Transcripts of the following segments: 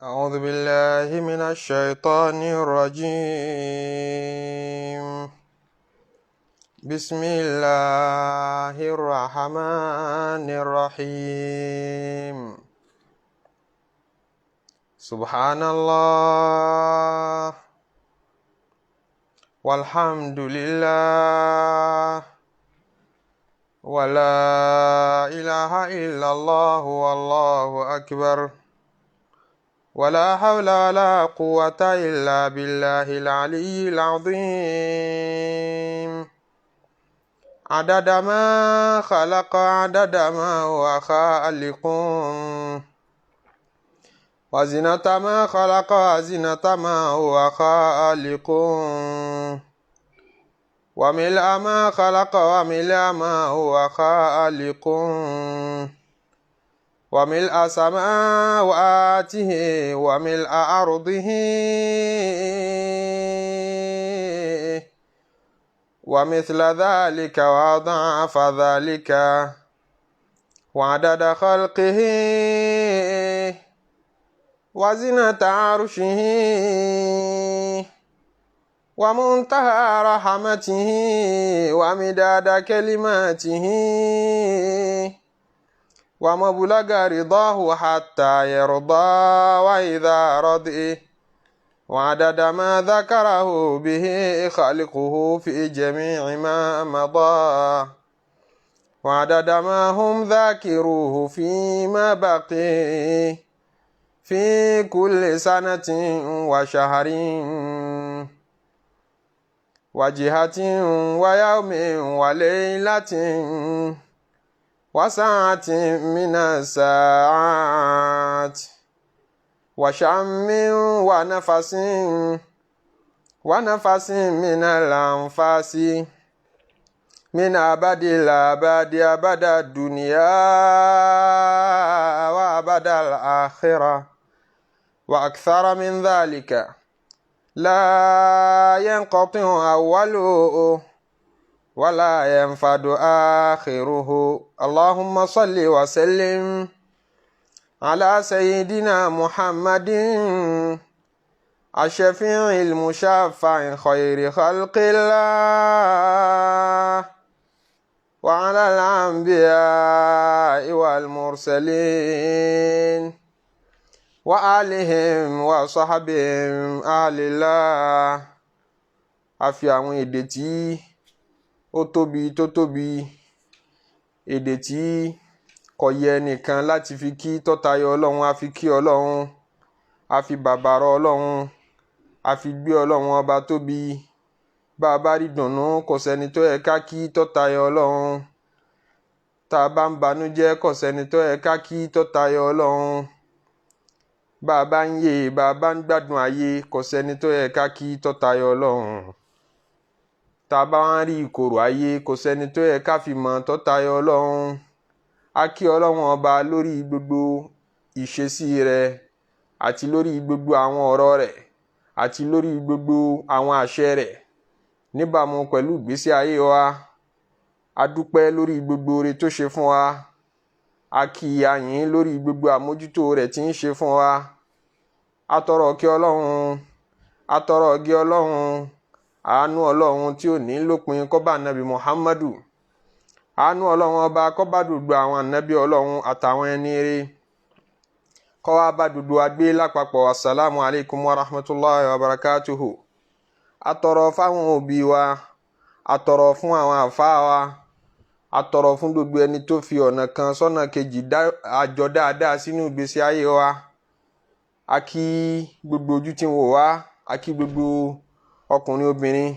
أعوذ بالله من الشيطان الرجيم. بسم الله الرحمن الرحيم. سبحان الله والحمد لله ولا إله إلا الله والله أكبر ولا حول ولا قوة إلا بالله العلي العظيم. عدد ما خلق عدد ما هو خالق وزنة ما خلق وزنة ما هو خالق وملء ما خلق وملء ما هو خالق وملء سماواته وملء أرضه ومثل ذلك وأضعاف ذلك وعدد خلقه وزنة عرشه ومنتهى رحمته ومداد كلماته ومبلغ رضاه حتى يرضى وإذا رضي وعدد ما ذكره به خالقه في جميع ما مضى وعدد ما هم ذاكروه فيما بقي في كل سنة وشهر وجهة ويوم وليلة وساعة من الساعات وشم ونفس من الأنفاس من أبد الأبد أبد الدنيا وأبد الآخرة وأكثر من ذلك لا ينقطع أوله ولا ينفد آخره. اللهم صل وسلم على سيدنا محمد الشفيع المشفع خير خلق الله وعلى الأنبياء والمرسلين وآلهم وصحبهم أهل الله. àfi àwọn èdè tí ó tóbi tó tóbi, èdè tí kò yẹ nìkan láti fi kí tọ́tayọ ọlọ́run, a fi kí ọlọ́run, a fi bàbàrọ̀ ọlọ́run, a fi gbé ọlọ́run ọba tóbi. Bá a bá rí dùnnú kò sẹ́ni tó yẹ ká kí tọ́tayọ ọlọ́run. Tá a bá ń banújẹ́ kò sẹ́ni tó yẹ ká kí tọ́tayọ ọlọ́run. Bá a bá ń yè, bá a bá ń gbádùn ayé kò sẹ́ni tó yẹ ká kí tọ́tayọ ọlọ́run. Tá a bá ń rí ìkorò ayé kò sẹ́ni tó yẹ ká fi mọ̀ tọ́tayọ ọlọ́run. A kí ọlọ́run ọba lórí gbogbo ìṣesí rẹ̀ àti lórí gbogbo àwọn ọ̀rọ̀ rẹ̀ àti lórí gbogbo àwọn àṣẹ rẹ̀ níbàámu pẹ̀lú ìgbésí ayé wa. A dúpẹ́ lórí gbogbo oore tó ṣe fún wa. A kí a yìn lórí gbogbo àmójútó rẹ̀ tí ń ṣe fún wa. A tọrọ kí ọlọ́run, a tọrọ gé ọlọ́run, àánú ọlọ́run tí ò ní lópin kó bá ànábì Muhammadu. Àánú ọlọ́run ọba kó bá gbogbo àwọn ànábì ọlọ́run àtàwọn ẹni rere, kó wá bá gbogbo wa gbé lápapọ̀. Assalamu alaikum wa rahmatullahi wa barakatuhu. A tọrọ fáwọn òbí wa, a tọrọ fún àwọn àfáà wa, a tọrọ fún gbogbo ẹni tó fi ọ̀nà kan sọ́nà kejì dá àjọ dáadáa sínú ìgbésí ayé wa. A kí gbogbo ojú tí ń wò wá, a kí gbogbo ọkùnrin obìnrin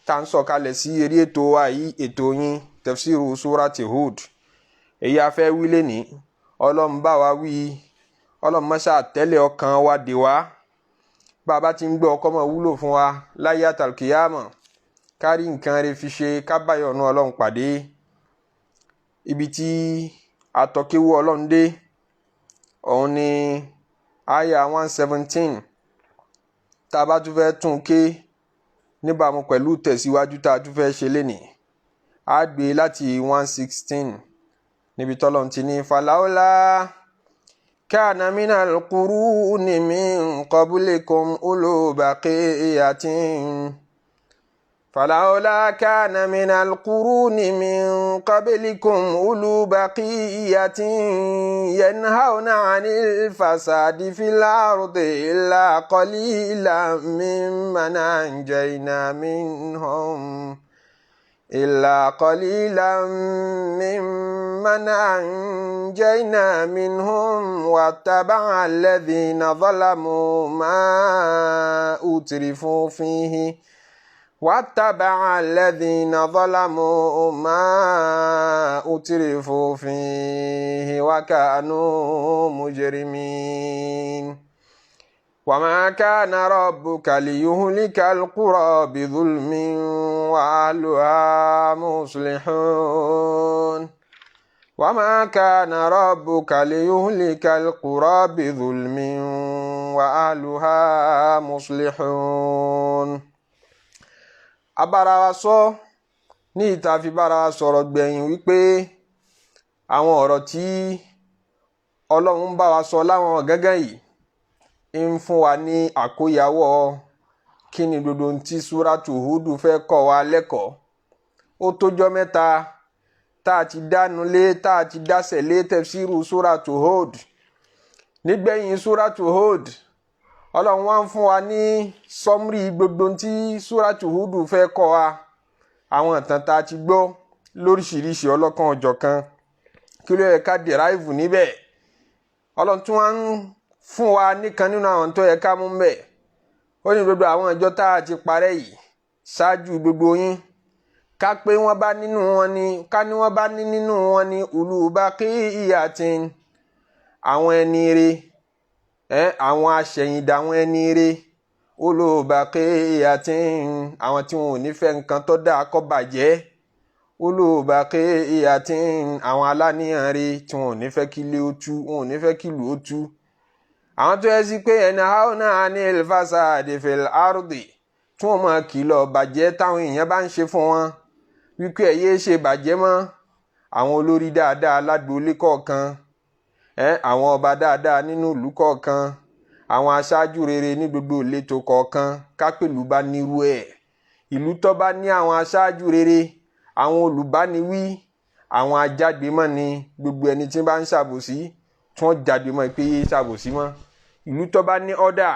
tá ń sọ̀kalẹ̀ sí eré ètò wa yìí, ètò yín tafsiru surati Hud. Èyí a fẹ́ wí lénìí, ọlọ́run bá wa wí, ọlọ́run má ṣe tẹ́lẹ̀ ọkàn wa dè wá. Bàbá tí ń gbọ́ ọkọ́ mọ̀ wúlò fún wa láyé àtàlùkìyàmọ̀, kárí nǹkan rẹ̀ fi ṣe, kábàyọ̀nù ọlọ́run pàdé. Ibi tí atọ́kéwú ọlọ́run dé òun ni àyà 117. Tá a bá tún fẹ́ tún ké níbàámu pẹ̀lú tẹ̀síwájú tá a tún fẹ́ ṣe lénìí, a gbé láti 116 níbi tọ́lọ́run ti ní falaula كان من القرون من قبلكم أولو بقية فلولا كان من القرون من قبلكم أولو بقية ينهون عن الفساد في الأرض إلا قليلا ممن أنجينا منهم واتبع الذين ظلموا ما أترفوا فيه وكانوا مجرمين وما كان ربك ليهلك القرى بظلم وأهلها مصلحون abára wa sọ ní ìta fi bára wa sọ̀rọ̀ gbẹ̀yìn wípé àwọn ọ̀rọ̀ tí Ọlọ́run ń bá wa sọ láwọn gángan yìí ń fún wa ní àkóyawọ́ kí ni gbogbo tí Súrátù Húdù fẹ́ kọ́ wa lẹ́kọ̀ọ́. Ó tójọ́ mẹ́ta tá a ti dánulé tá a ti dásẹ̀ lé tafsiru Súrátù Húdù. Nígbẹ̀yìn Súrátù Húdù Ọlọ́run wá ń fún wa ní sọmrí gbogbo tí Súrátù Húdù fẹ́ kọ́ wa, àwọn ìtàn tá a ti gbọ́ lóríṣiríṣi ọlọ́kan ọ̀jọ̀kan, kí ló yẹ ká derive níbẹ̀. Ọlọ́run tún wá ń fún wa nìkan nínú àwọn tó yẹ ká mú bẹ̀. Ó ní gbogbo àwọn ìjọ tá a ti parẹ́ yìí ṣáájú gbogbo yín, ká pé wọ́n bá nínú wọn ní Ulu Baqiyatin, àwọn ẹni rere, àwọn aṣẹ̀yìndà àwọn ẹni rere, Ulu Baqiyatin, àwọn tí wọn ò ní fẹ́ nǹkan tó dáa kó bàjẹ́, Ulu Baqiyatin, àwọn aláníyàn rere tí wọn ò ní fẹ́ kí ilé ó tú, wọn ò ní fẹ́ kí ìlú ó tú. Àwọn tó yẹ sí pé yanhauna anil fasadi fil ardi, tí wọ́n máa kìlọ̀ bàjẹ́ táwọn èèyàn bá ń ṣe fún wọn wípé ẹ yéé ṣe bàjẹ́ mọ́. Àwọn olórí dáadáa ládùúgbò kọ̀ọ̀kan, àwọn ọba dáadáa nínú ìlú kọ̀ọ̀kan, àwọn aṣáájú rere ní gbogbo ìletò kọ̀ọ̀kan, kápẹ́lú bá nírú ẹ̀. Ìlú tó bá ní àwọn aṣáájú rere, àwọn olùbániwí, àwọn ajágbémọ́ ni gbogbo ẹni tí bá ń ṣàbòsí tí wọ́n jáde mọ́ pé yé ṣàbòsí mọ́. Ìlú tó bá ní ọ́dà,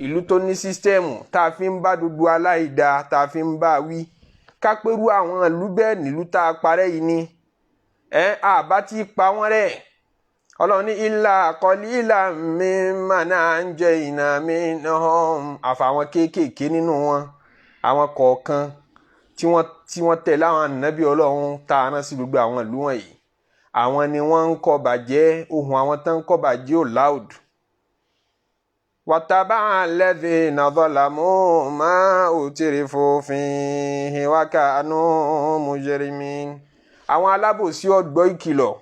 ìlú tó ní sísítẹ́ẹ̀mù tá a fi ń bá gbogbo aláìda tá a fi ń bá wí, kápẹ́rú àwọn ìlú bẹ́ẹ̀ nílùú tá a parẹ́ yìí ni àbá ti pa wọ́n rẹ́. Ọlọ́run ní illa qalilan mimman anjayna minhum, àfàwọn kéékèèké nínú wọn, àwọn kọ̀ọ̀kan tí wọ́n tẹ̀lé àwọn ànábì Ọlọ́run tá a rán sí gbogbo àwọn ìlú wọ̀nyí. Àwọn ni wọ́n ń kọ́ bàjẹ́, ohun àwọn tán ń kọ́ bàjẹ́ ò loud. Wattaba'a alladhina zalamu ma utrifu fihi wa kanu mujrimin. Àwọn alábòsí ọgbọ́ ìkìlọ̀,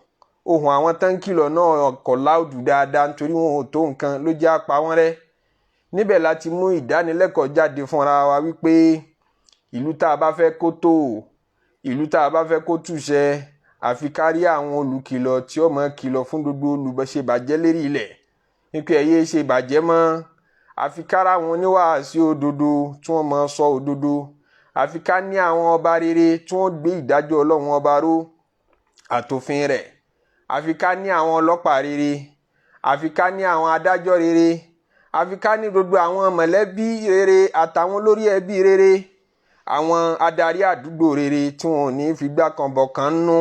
ohun àwọn tán ń kìlọ̀ náà kọ̀ loud dáadáa nítorí wọn ò tó nǹkan ló jẹ́ apá wọn rẹ́. Níbẹ̀ láti mú ìdánilẹ́kọ̀ọ́ jáde fúnra wa wípé ìlú tá a bá fẹ́ kó tó, ìlú tá a bá fẹ́ kó túṣẹ, àfi kárí àwọn olùkìlọ̀ tí ó máa kìlọ̀ fún gbogbo olùṣe bàjẹ́ lérí ilẹ̀ nípa ẹ̀yẹ ṣe bàjẹ́ mọ́. Àfi kára àwọn oníwàásí òdodo tí wọ́n máa sọ òdodo. Àfi ká ní àwọn ọba rere tí wọ́n gbé ìdájọ́ Ọlọ́run ọba ró àtòfin rẹ̀. Àfi ká ní àwọn ọlọ́pàá rere. Àfi ká ní àwọn adájọ́ rere. Àfi ká ní gbogbo àwọn mọ̀lẹ́bí rere àtàwọn olórí ẹbí rere. Àwọn adarí àdúgbò rere tí wọn ò ní figbá kan bọ̀ kan nú.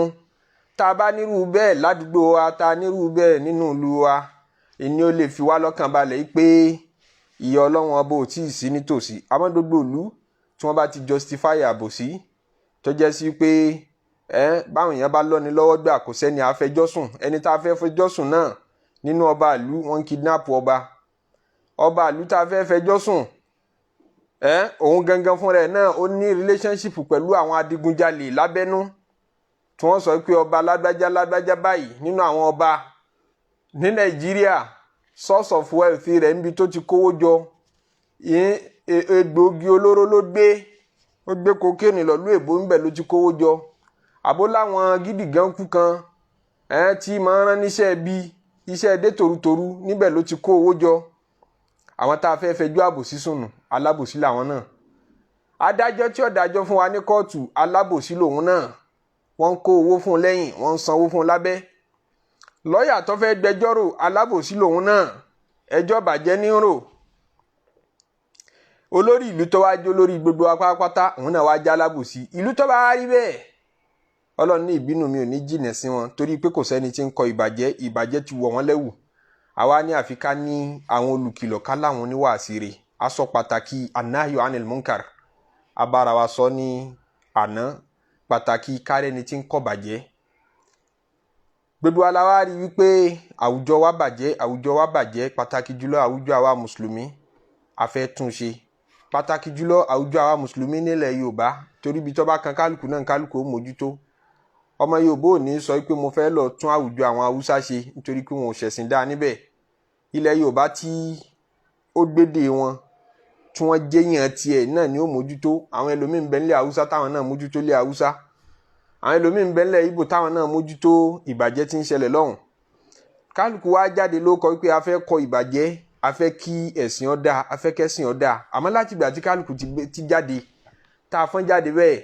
Tá a bá nírú bẹ́ẹ̀ ládùúgbò wa, tá a nírú bẹ́ẹ̀ nínú ìlú wa, ìní ó lè fi wá lọ́kàn balẹ̀ pé ìyà Ọlọ́run ọba ò tí ì sí nítòsí. Àmọ́ gbogbo ìlú tí wọ́n bá ti justify àbòsí tó jẹ́ sí pé báwọn èèyàn bá lọ́ni lọ́wọ́ gbà kò sẹ́ni àfẹjọ́sùn, ẹni tá a fẹ́ fẹjọ́sùn náà nínú ọba ìlú wọ́n kidnap ọba ìlú tá a fẹ́ fẹjọ́sùn òun gangan fúnra ẹ̀ náà ó ní relationship pẹ̀lú àwọn adigunjalè lábẹ́nú tí wọ́n sọ pé ọba lágbájá báyìí nínú àwọn ọba ní Nàìjíríà source of wealth rẹ̀ níbi tó ti kówó jọ egbòogi olóró ló gbé kokéènì lọ́lú èbó ńbẹ̀ ló ti kówó jọ. Àbó láwọn gidi gan kú kan tí máa rán níṣẹ́ bí iṣẹ́ dé torutoru níbẹ̀ ló ti kó owó jọ àwọn tá a fẹ́ fẹjọ́ àbòsí sùn nù alábòsí làwọn náà adájọ́ tí ó dájọ́ fún wa ní kóòtù alábòsí lòun náà wọ́n ń kó owó fún un lẹ́yìn wọ́n ń sanwó fún un lábẹ́ lọ́ọ̀yà tó fẹ́ gbẹjọ́rò alábòsí lòun náà ẹjọ́ bàjẹ́ ní rò olórí ìlú tó wá jẹ́ olórí gbogbo apápátá òun náà wá jẹ́ alábòsí ìlú tó bá rí bẹ́ẹ̀ Ọlọ́run ní ìbínú mi ò ní jìnà sí wọn torí pé kò sẹ́ni tí ń kọ ìbàjẹ́ ti wọ̀ wọ́n lẹ́wù àwa ní àfikà ní àwọn olùkìlọ̀ ká láwọn oníwàásí rẹ̀ aṣọ pàtàkì anahiyo anil munkar abára wa sọ ní àná pàtàkì kárẹ́ni tí ń kọ̀ bàjẹ́ gbogbo aláwa rí wípé àwùjọ wa bàjẹ́ pàtàkì jùlọ àwùjọ àwa mùsùlùmí a fẹ́ tún ṣe pàtàkì jùlọ àwùjọ àwa mùsùlùmí nílẹ̀ Yorùbá torí bí tó bá kan kálukú náà kálukú ó mójútó ọmọ Yorùbá ò ní sọ pé mo fẹ́ lọ tún àwùjọ àwọn Haúsá ṣe nítorí pé wọn ò ṣẹ̀sìn dá níbẹ̀ ilẹ̀ Yorùbá tí ó gbédè wọn tí wọ́n jẹ́yàn tiẹ̀ náà ni ó mójútó àwọn ẹlòmíín ń bẹ nílẹ̀ Haúsá táwọn náà mójútó lẹ̀ Haúsá àwọn ẹlòmíín ń bẹ nílẹ̀ Ìgbò táwọn náà mójútó ìbàjẹ́ tí ń ṣẹlẹ̀ lọ́hùn kálukú wá jáde ló kọ wípé a fẹ́ kọ ìbàjẹ́ a fẹ́ kí ẹ̀sìn ó dáa a fẹ́ kẹ́sìn ó dáa àmọ́ láti ìgbà tí kálukú ti jáde tá a fọ́n jáde bẹ́ẹ̀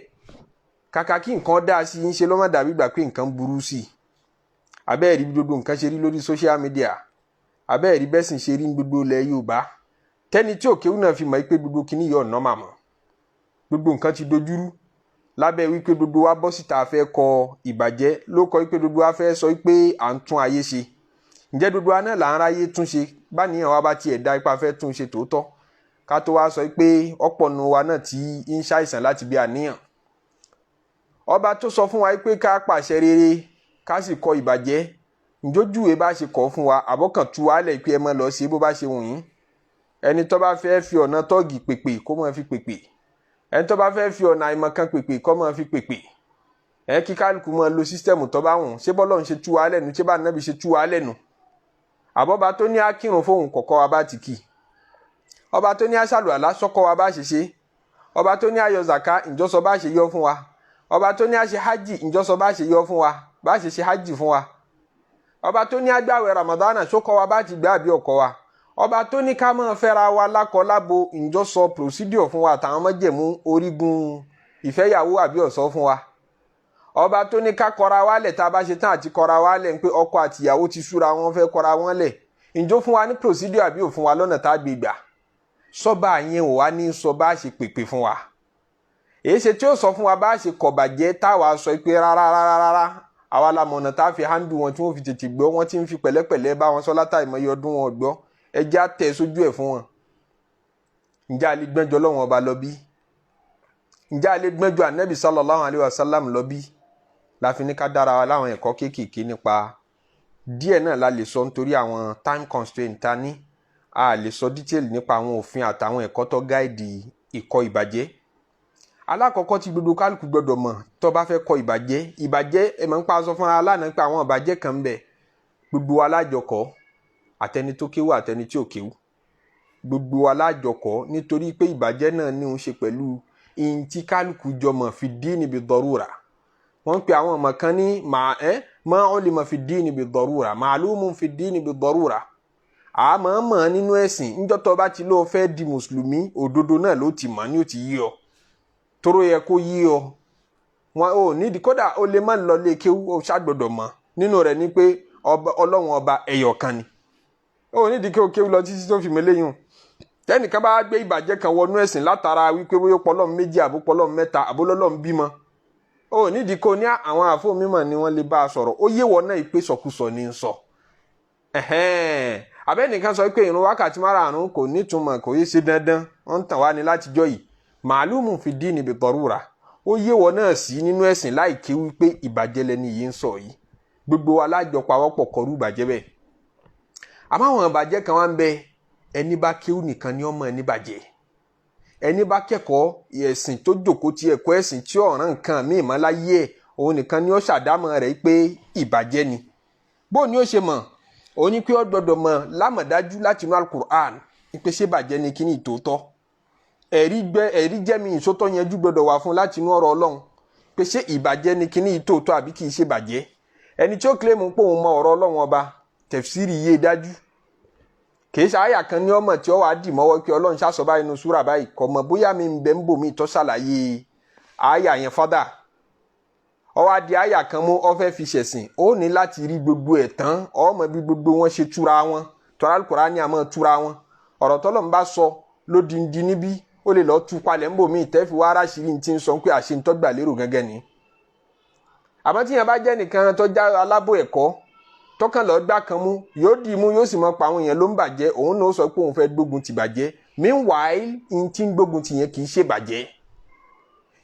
kàkà kí nǹkan dáa sí ń ṣe ló má dàbí gbà pé nǹkan burú sí i abẹ́ẹ̀rí gbogbo nǹkan ṣe rí lórí social media abẹ́ẹ̀rí bẹ́sìn ṣe rí gbogbo ilẹ̀ Yorùbá tẹ́ni tí òkèwú náà fi mọ̀ pé gbogbo kìíní yọ̀ ọ̀nà màmọ́ gbogbo nǹkan ti dojúrú lábẹ́ wípé gbogbo wa bọ́ síta fẹ́ kọ ìbàjẹ́ ló kọ wípé gbogbo wa fẹ́ sọ wípé à ń tún ayé ṣe ǹjẹ́ gbogbo wa náà là ń ráyé tún ṣe báníyàn wa bá tiẹ̀ dá ipá fẹ́ tún ṣe tòótọ́ ká tó wá sọ pé ọ̀pọ̀ nu wa náà tí ń ṣàìsàn láti bí àníyàn ọba tó sọ fún wa pé ká pàṣẹ rere ká sì kọ ìbàjẹ́ ǹjójúwe bá ṣe kọ́ fún wa àbọ̀kàn tú wa lẹ̀ pé ẹ mọ́ lọ sí bó bá ṣe wù yín ẹni tó bá fẹ́ fi ọ̀nà tọ́ọ̀gì pèpè kó máa fi pèpè ẹni tó bá fẹ́ fi ọ̀nà àìmọ̀kan pèpè kó máa fi pèpè ẹ kí kálukú máa lo sísítẹ́ẹ̀mù tó bá wùn ṣé bọ́lọ́run ṣe tú wa lẹ́nu ṣé bá nàbì ṣe tú wa lẹ́nu àbọ̀bá tó ní akírun fóun kọ̀kọ́ wa bá ti kì ọba tó ní aṣàlùwàlá sọ́kọ́ wa bá ṣe ṣe ọba tó ní ayọ̀ zaka ìjọsọ bá ṣe yọ fún wa ọba tó ní àṣe hajj ìjọsọ bá ṣe yọ fún wa bá ṣe ṣe hajj fún wa ọba tó ní agbáwẹ̀ ramadana sọ́kọ́ wa bá ti gbà bí ọkọ wa ọba tó ní ká máa fẹ́ra wa lákọlábo ìjọsọ procedure fún wa àtàwọn májẹ̀mú orígun ìfẹ́yàwó àbí ọ̀sọ́ fún wa ọba tó ní ká kọra wálẹ̀ tá a bá ṣe tán àti kọra wálẹ̀ ń pé ọkọ àtìyàwó ti súra wọn fẹ́ kọra wọn lẹ̀ ìjọ fún wa ní procedure àbí òfin wa lọ́nà tá a gbé gbà sọ́ba yẹn ò wá ní sọ bá ṣe pèpè fún wa èyí ṣe tí ó sọ fún wa bá ṣe kọ̀bàjẹ́ táwa sọ pé rárá àwa la mọ̀nà tá a fi handle wọn tí wọ́n fi tètè gbọ́ wọ́n ti ń fi pẹ̀lẹ́pẹ̀lẹ́ bá wọn sọ látàrí mọ́ iye ọdún wọn gbọ́ ẹjẹ́ àtẹ̀ sójú ẹ̀ fún wọn ǹjẹ́ a lè gbẹ́jọ́ lọ́wọ́n ọba lọ bí ǹjẹ́ a lè gbẹ́jọ́ ànábì sallallahu alayhi wa sallam lọ bí láfi ní ká dára wa láwọn ẹ̀kọ́ kéékèèké nípa díẹ̀ náà la lè sọ nítorí àwọn time constraint ta ní a lè sọ detail nípa àwọn òfin àtàwọn ẹ̀kọ́ tó gáìdì ìkọ̀ ìbàjẹ́ alákọ̀ọ́kọ́ tí gbogbo kálukú gbọdọ̀ mọ̀ tó bá fẹ́ kọ̀ ìbàjẹ́ ẹ mọ̀ ń pa aṣọ fúnra lánàá pé àwọn ìbàjẹ́ kan ń bẹ gbogbo alájọkọ̀ àtẹni tó kéwú àtẹni tí ò kéwú gbogbo alájọkọ̀ nítorí pé ìbàjẹ́ náà ní òun ṣe pẹ̀lú ihun tí kálukú jọmọ̀ fi dini bi darura wọ́n ń pe àwọn ọmọ kan ní ma ulima fi dini bi darura ma'lumun fi dini bi darura àmọ́ mọ̀ nínú ẹ̀sìn níjọ́ tó bá ti lóò fẹ́ di mùsùlùmí òdodo náà ló ti mọ̀ ní ó ti yí ọ tóró yẹ kó yí ọ wọn ò nídìí kódà ó lè má lọ lé kéwú ó ṣàgbọ́dọ̀ mọ̀ nínú rẹ̀ ni pé ọlọ́run ọba ẹyọ kan ni ó nídìí kí o kéwú lọ títí tó fi mẹ́lẹ́yìn tẹ́nìkan bá gbé ìbàjẹ́ kan wọnú ẹ̀sìn látara wípé bóyá pọlọ́m méjì àbó pọlọ́m mẹ́ta àbó lọ́lọ́m bímọ ó nídìí kó ní àwọn àfóò mímọ̀ ni wọ́n lè bá a sọ̀rọ̀ ó yé wọn náà ìpè sọkúsọ ní ń sọ abẹ́nìkan sọ pé ìrun wákàtí márààrún kò nítumọ̀ kò yé ṣe dandan wọ́n ń tàn wá ní látijọ́ yìí màálùmù fi dini bi darura ó yé wọn náà sí nínú ẹ̀sìn láì ké wípé ìbàjẹ́ lẹni yìí ń sọ yìí gbogbo alájọpawọ́pọ̀ kọrú ìbàjẹ́ bẹ́ẹ̀ àmọ́ àwọn ìbàjẹ́ kan wá ń bẹ ẹni bá kéwú nìkan ni ọmọ ẹni bàjẹ́ ẹni bá kẹ́kọ̀ọ́ ẹ̀sìn tó jókòó ti ẹ̀kọ́ ẹ̀sìn tí ọ̀ràn nǹkan míì mọ́ láyé ẹ̀ òun nìkan ni ó ṣàdámọ̀ rẹ̀ pé ìbàjẹ́ ni bó ni ó ṣe mọ̀ òun ni pé ó gbọdọ̀ mọ̀ lámọ̀dájú láti inú alukur'an pé ṣé bàjẹ́ ni kí ni ìtòótọ́ ẹ̀rí jẹ́mi ìsótọ́ yẹnjú gbọdọ̀ wà fún láti inú ọ̀rọ̀ ọlọ́run pé ṣé ìbàjẹ́ ni kí ni ìtòótọ́ àbí kì í ṣe bàjẹ́ ẹni tí ó kílèmù pé òun mọ ọ̀rọ̀ ọlọ́run ọba tafsiri yé dájú kìí ṣe àyà kan ní ọmọ tí ó wà dì mọ́wọ́ pé Ọlọ́run ṣàsọ báyìí nínú súrà báyìí kò mọ̀ bóyá mi ń bẹ ń bò mí tó ṣàlàyé àyà yẹn fọ́dà ó wá di àyà kan mú ó fẹ́ fi ṣẹ̀sìn ó ní láti rí gbogbo ẹ̀ tán ó mọ̀ bí gbogbo wọn ṣe túra wọn tọ́lá Al-Qur'ani àmọ́ túra wọn ọ̀rọ̀ tọ́lọ́run bá sọ lódindi níbí ó lè lọ tú palẹ̀ ń bò mí tẹ́fì wá aráṣìírí ti ń sọ pé àṣẹ ń tọ́gbà lérò gẹ́gẹ́ ni àmọ́ tíyẹn bá jẹ́ nìkan tó já alábò ẹ̀kọ́ tọ́kàn lọ gbá kan mú yóò dì í mú yóò sì mọ pa àwọn èèyàn ló ń bàjẹ́ òun náà sọ pé òun fẹ́ gbógun ti bàjẹ́ meanwhile n tí ń gbógun ti yẹn kì í ṣe bàjẹ́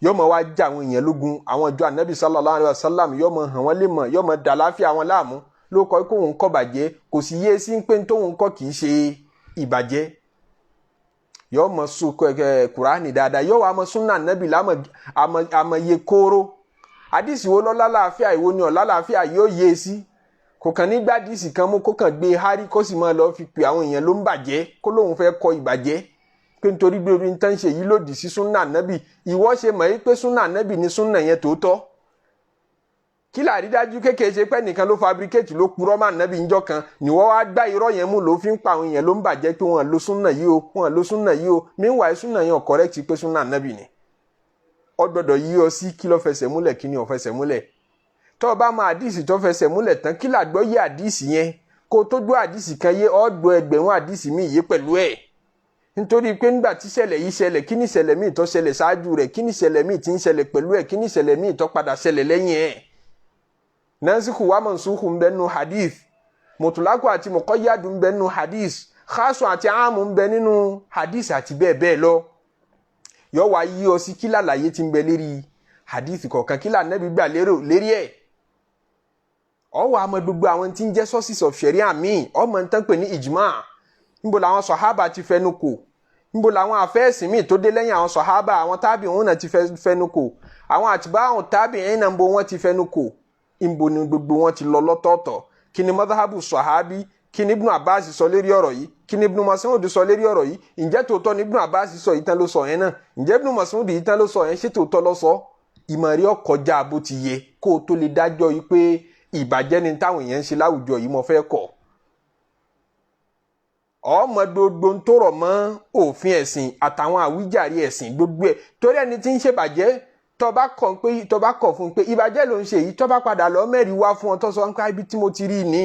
yóò mọ wá já àwọn èèyàn lógun àwọn ìjọ Ànábì sallallahu alaihi wasallam yóò mọ hàn wọ́n lè mọ̀ yóò mọ dà láfíà wọn láàmú ló kọ́ pé òun kọ́ bàjẹ́ kò sì yé sí pé tóun kọ́ kì í ṣe ìbàjẹ́ yóò mọ sùn Kùránì dáadáa yóò wá mọ súnà Ànábì àmọye kóró àdìsí wo lọ́lá láàfíà ìwo ni ọ̀lá láàfíà yóò yé sí kò kàn ní gbádìsí kan mú kó kàn gbé hárí kó sì máa lọ fi pè àwọn èèyàn ló ń bàjẹ́ kó lóun fẹ́ kọ ìbàjẹ́ pé nítorí gbé orí nǹkan ṣe yìí lòdì sí súnà Ànábì ìwọ ṣe mọ̀ yí pé súnà Ànábì ni súnà yẹn tòótọ́ kí làrí dájú kékeré ṣe pé nìkan ló fabricate ló purọ́ mọ́ Ànábì ńjọ́ kan níwọ́ wá gbá irọ́ yẹn mú ló fi ń pa àwọn èèyàn ló ń bàjẹ́ pé wọ́n lo súnà yìí o wọ́n lo súnà yìí o meanwhile súnà yẹn correct pé súnà Ànábì ni ó gbọ́dọ̀ yí ọ sí kí ló fẹsẹ̀ múlẹ̀ kí ni ò fẹsẹ̀ múlẹ̀ tó bá mọ àdìsí tó fẹsẹ̀ múlẹ̀ tán kí làgbọ́ yé àdìsí yẹn kó tó gbọ́ àdìsí kan yé ọ̀gbọ́ ẹgbẹ̀rún àdìsí míì yé pẹ̀lú ẹ̀ nítorí pé nígbà tí ṣẹlẹ̀ yìí ṣẹlẹ̀ kí ni ṣẹlẹ̀ míì tó ṣẹlẹ̀ ṣáájú rẹ̀ kí ni ṣẹlẹ̀ míì tí ń ṣẹlẹ̀ pẹ̀lú ẹ̀ kí ni ṣẹlẹ̀ míì tó padà ṣẹlẹ̀ lẹ́yìn ẹ̀ nasikhu wa mansukhu ń bẹ nínú hadith mutlaku àti muqayyadu ń bẹ nínú hadith khasu àti amu ń bẹ nínú hadith àti bẹ́ẹ̀ bẹ́ẹ̀ lọ yóò wá yí ọ sí kí làlàyé tí ń bẹ lérí hadith kọ̀ọ̀kan kí l'Ànábì gbà lérò lérí ẹ̀ ọwọ́ àmọ́ gbogbo àwọn tí ń jẹ́ sources of sharia míì ọmọ nǹkan pè ní ijma níbo làwọn sọ̀hábà ti fẹnu kò níbo làwọn àfẹ́ẹ̀sìn míì tó dé lẹ́yìn àwọn sọ̀hábà àwọn tábì'un náà ti fẹnu kò àwọn àtibá'u tábì'in náà níbo wọ́n ti fẹnu kò níbo ni gbogbo wọn ti lọ lọ́tọ̀ọ̀tọ̀ kí ni madhabu sọ̀hábì kí ni Ibn Abbas sọ lérí ọ̀rọ̀ yìí kí ni Ibn Mas'ud sọ lérí ọ̀rọ̀ yìí ǹjẹ́ tòótọ́ ni Ibn Abbas sọ yìí tán ló sọ yẹn náà ǹjẹ́ Ibn Mas'ud yìí tán ló sọ yẹn ṣé tòótọ́ ló sọ ìmọ̀rí ọkọjá bó ti yẹ kó o tó lè dájọ́ yìí pé ìbàjẹ́ ni táwọn èèyàn ń ṣe láwùjọ yìí mo fẹ́ kọ̀ ọmọ gbogbo ń tó rọ̀ mọ́ òfin ẹ̀sìn àtàwọn àwíjàre ẹ̀sìn gbogbo ẹ̀ torí ẹni tí ń ṣèbàjẹ́ tó bá kọ̀ fún un pé ìbàjẹ́ ló ń ṣe yìí tó bá padà lọ mẹ́rin wá fún ọ tó sọ ń ká ibi tí mo ti rí ní